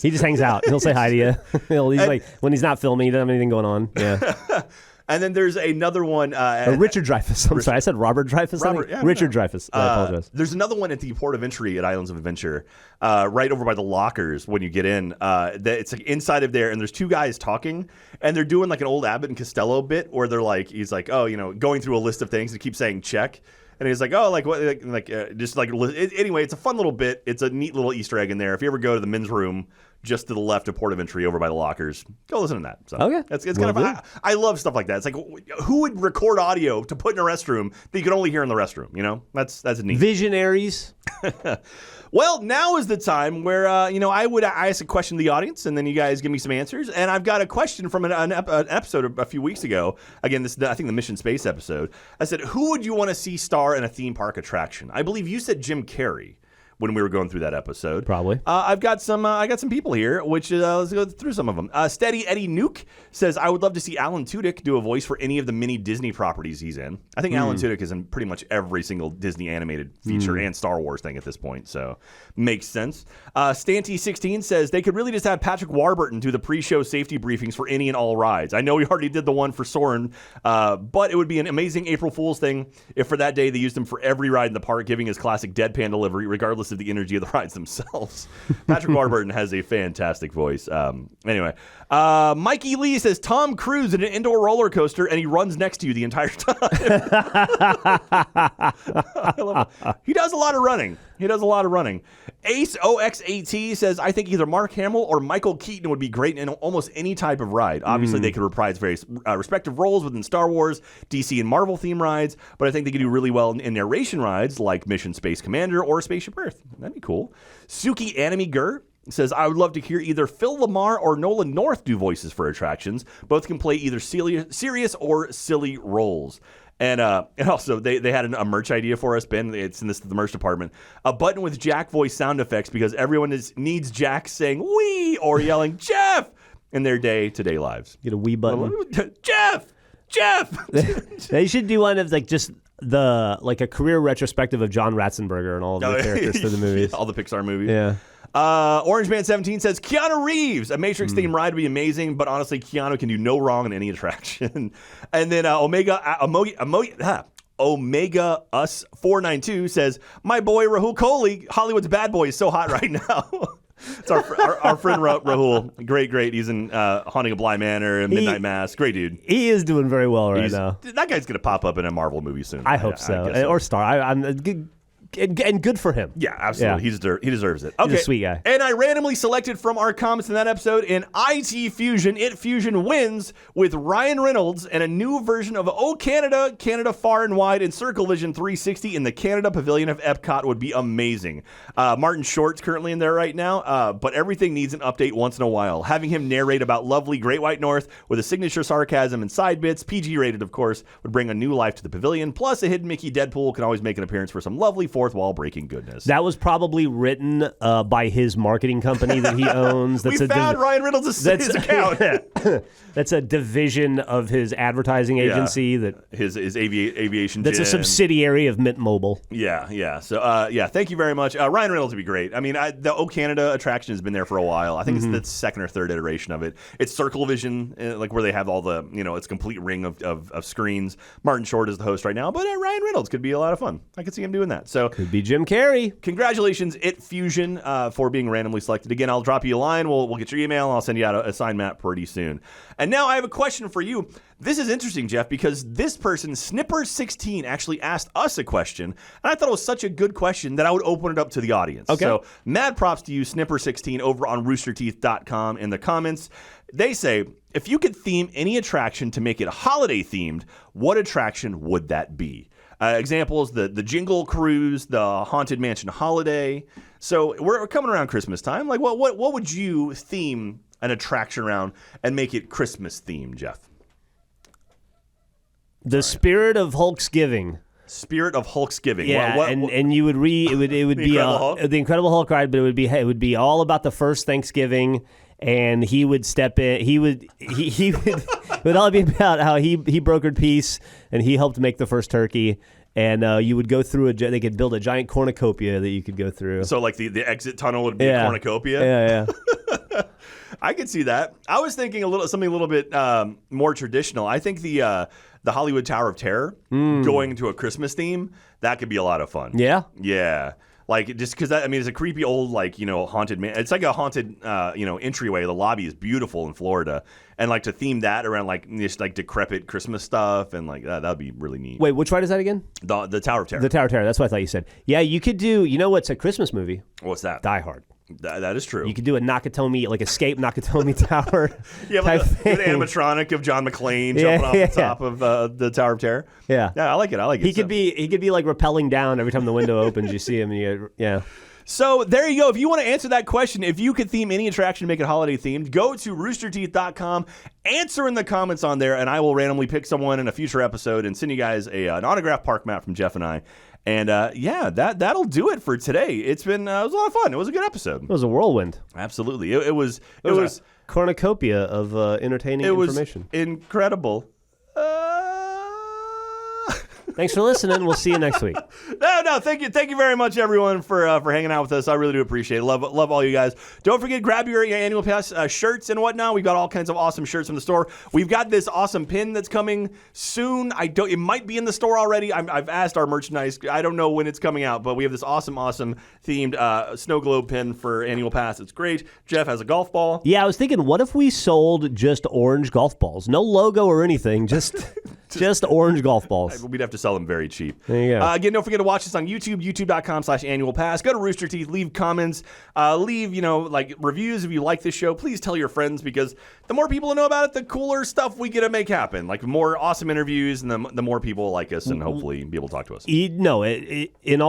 S2: He just hangs out. He'll say hi to you. He's like, when he's not filming, he doesn't have anything going on. Yeah.
S1: And then there's another one.
S2: Richard Dreyfuss. I'm sorry, I said Robert Dreyfuss. Richard Dreyfuss. I apologize.
S1: There's another one at the port of entry at Islands of Adventure, right over by the lockers when you get in. It's like inside of there, and there's two guys talking, and they're doing like an old Abbott and Costello bit where they're like, he's like, oh, going through a list of things and keeps saying check. And he's like, oh, like what, anyway, it's a fun little bit. It's a neat little Easter egg in there. If you ever go to the men's room just to the left of port of entry over by the lockers, go listen to that. So
S2: okay.
S1: It's kind of, I love stuff like that. It's like, who would record audio to put in a restroom that you could only hear in the restroom? That's neat.
S2: Visionaries.
S1: Well, now is the time where, I would ask a question to the audience, and then you guys give me some answers. And I've got a question from an episode a few weeks ago. Again, this is, I think, the Mission Space episode. I said, who would you want to see star in a theme park attraction? I believe you said Jim Carrey when we were going through that episode.
S2: Probably.
S1: I got some people here, which let's go through some of them. Steady Eddie Nuke says, I would love to see Alan Tudyk do a voice for any of the many Disney properties he's in. I think Alan Tudyk is in pretty much every single Disney animated feature and Star Wars thing at this point, so makes sense. Stanty16 says, they could really just have Patrick Warburton do the pre-show safety briefings for any and all rides. I know he already did the one for Soarin', but it would be an amazing April Fool's thing if for that day they used him for every ride in the park, giving his classic deadpan delivery, regardless of the energy of the rides themselves. Patrick Warburton has a fantastic voice. Anyway, Mikey Lee says Tom Cruise in an indoor roller coaster and he runs next to you the entire time. I love it. He does a lot of running. Ace OX8T says, I think either Mark Hamill or Michael Keaton would be great in almost any type of ride. Obviously, they could reprise various respective roles within Star Wars, DC, and Marvel theme rides, but I think they could do really well in narration rides like Mission Space Commander or Spaceship Earth. That'd be cool. Suki Anime Gur says, I would love to hear either Phil Lamar or Nolan North do voices for attractions. Both can play either serious or silly roles. And also, they had a merch idea for us, Ben. It's in the merch department. A button with Jack voice sound effects because everyone needs Jack saying "wee" or yelling "Jeff" in their day-to-day lives.
S2: Get a wee button.
S1: Jeff.
S2: They should do one of just a career retrospective of John Ratzenberger and all of the characters to the movies.
S1: All the Pixar movies.
S2: Yeah.
S1: Orange Man 17 says Keanu Reeves, a Matrix themed ride would be amazing, but honestly, Keanu can do no wrong in any attraction. And then Omega Us 492 says, my boy Rahul Kohli, Hollywood's bad boy, is so hot right now. It's our friend Rahul. Great. He's in Haunting of Bly Manor and Midnight Mass. Great dude.
S2: He is doing very well right now.
S1: That guy's going to pop up in a Marvel movie soon.
S2: I hope so. Or Star. I'm good. And good for him.
S1: Yeah, absolutely.
S2: Yeah.
S1: He deserves it. Okay.
S2: He's a sweet guy.
S1: And I randomly selected from our comments in that episode in IT Fusion. It Fusion wins with Ryan Reynolds and a new version of Oh Canada, Canada Far and Wide, and Circle Vision 360 in the Canada Pavilion of Epcot would be amazing. Martin Short's currently in there right now, but everything needs an update once in a while. Having him narrate about lovely Great White North with a signature sarcasm and side bits, PG rated of course, would bring a new life to the pavilion. Plus a hidden Mickey Deadpool can always make an appearance for some lovely fourth wall breaking goodness.
S2: That was probably written by his marketing company that he owns.
S1: We found Ryan Reynolds' his account.
S2: That's a division of his advertising agency that
S1: his aviation.
S2: That's a subsidiary of Mint Mobile.
S1: Yeah. So thank you very much. Ryan Reynolds would be great. I mean, the O Canada attraction has been there for a while. I think it's the second or third iteration of it. It's Circle Vision, where they have all the it's a complete ring of screens. Martin Short is the host right now, but Ryan Reynolds could be a lot of fun. I could see him doing that. So
S2: could be Jim Carrey.
S1: Congratulations, It Fusion, for being randomly selected. Again, I'll drop you a line. We'll get your email, and I'll send you out a signed map pretty soon. And now I have a question for you. This is interesting, Jeff, because this person, Snipper16, actually asked us a question, and I thought it was such a good question that I would open it up to the audience.
S2: Okay.
S1: So mad props to you, Snipper16, over on roosterteeth.com in the comments. They say, if you could theme any attraction to make it holiday-themed, what attraction would that be? Examples, the Jingle Cruise, the Haunted Mansion Holiday. So we're coming around Christmas time. Like, what would you theme an attraction around and make it Christmas themed, Jeff?
S2: The spirit of Hulksgiving.
S1: Spirit of Hulksgiving.
S2: Yeah, and you would it would be the Incredible Hulk ride, but it would be all about the first Thanksgiving, and he would step in. It would all be about how he brokered peace and he helped make the first turkey, And you would go through they could build a giant cornucopia that you could go through.
S1: So like the exit tunnel would be a cornucopia.
S2: Yeah.
S1: I could see that. I was thinking something a little bit more traditional. I think the Hollywood Tower of Terror going to a Christmas theme, that could be a lot of fun.
S2: Yeah.
S1: Yeah. Like, just because it's a creepy old, like, haunted man. It's like a haunted, entryway. The lobby is beautiful in Florida. And, like, to theme that around, like, just, like, decrepit Christmas stuff and, like, that would be really neat.
S2: Wait, which ride is that again?
S1: The Tower of Terror.
S2: The Tower of Terror. That's what I thought you said. Yeah, you could do, what's a Christmas movie?
S1: What's that?
S2: Die Hard.
S1: That is true.
S2: You could do a Nakatomi, like Escape Nakatomi Tower.
S1: Yeah, like an animatronic of John McClane jumping off the top of the Tower of Terror.
S2: Yeah.
S1: Yeah, I like it.
S2: He could be like rappelling down every time the window opens. You see him. And
S1: So there you go. If you want to answer that question, if you could theme any attraction, make it holiday themed, go to roosterteeth.com, answer in the comments on there, and I will randomly pick someone in a future episode and send you guys an autographed park map from Jeff and I. And that'll do it for today. It was a lot of fun. It was a good episode.
S2: It was a whirlwind.
S1: Absolutely. It was
S2: a cornucopia of entertaining information.
S1: It was incredible.
S2: Thanks for listening. We'll see you next week.
S1: No, thank you very much, everyone, for hanging out with us. I really do appreciate it. Love all you guys. Don't forget, grab your annual pass shirts and whatnot. We've got all kinds of awesome shirts from the store. We've got this awesome pin that's coming soon. It might be in the store already. I've asked our merchandise. I don't know when it's coming out, but we have this awesome themed snow globe pin for annual pass. It's great. Jeff has a golf ball.
S2: Yeah, I was thinking, what if we sold just orange golf balls? No logo or anything, just orange golf balls.
S1: We'd have to sell them very cheap.
S2: There you go.
S1: Again, don't forget to watch us on YouTube, youtube.com/annualpass. Go to Rooster Teeth, leave comments, leave, reviews if you like this show. Please tell your friends, because the more people know about it, the cooler stuff we get to make happen. Like more awesome interviews, and the more people like us and hopefully be able to talk to us.
S2: In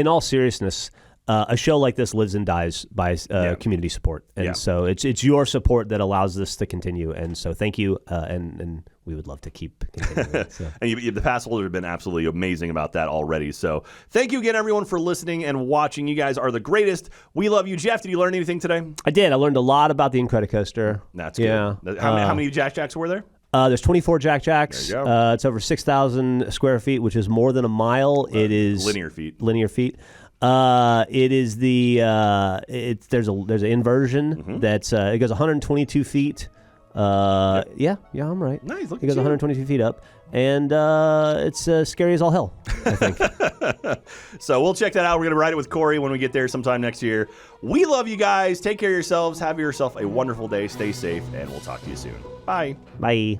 S2: all seriousness, a show like this lives and dies by community support. And so it's your support that allows this to continue. And so thank you. And we would love to keep continuing. So.
S1: And the pass holders have been absolutely amazing about that already. So thank you again, everyone, for listening and watching. You guys are the greatest. We love you. Jeff, did you learn anything today?
S2: I did. I learned a lot about the Incredicoaster.
S1: That's good.
S2: Yeah.
S1: How many Jack Jacks were there?
S2: There's 24 Jack Jacks.
S1: There you go.
S2: It's over 6,000 square feet, which is more than a mile. It is
S1: linear feet.
S2: It is there's an inversion that's it goes 122 feet. Yeah, I'm right.
S1: Nice.
S2: It goes 122 feet up, and it's scary as all hell, I think.
S1: So we'll check that out. We're gonna ride it with Corry when we get there sometime next year. We love you guys. Take care of yourselves. Have yourself a wonderful day. Stay safe, and we'll talk to you soon. Bye.
S2: Bye.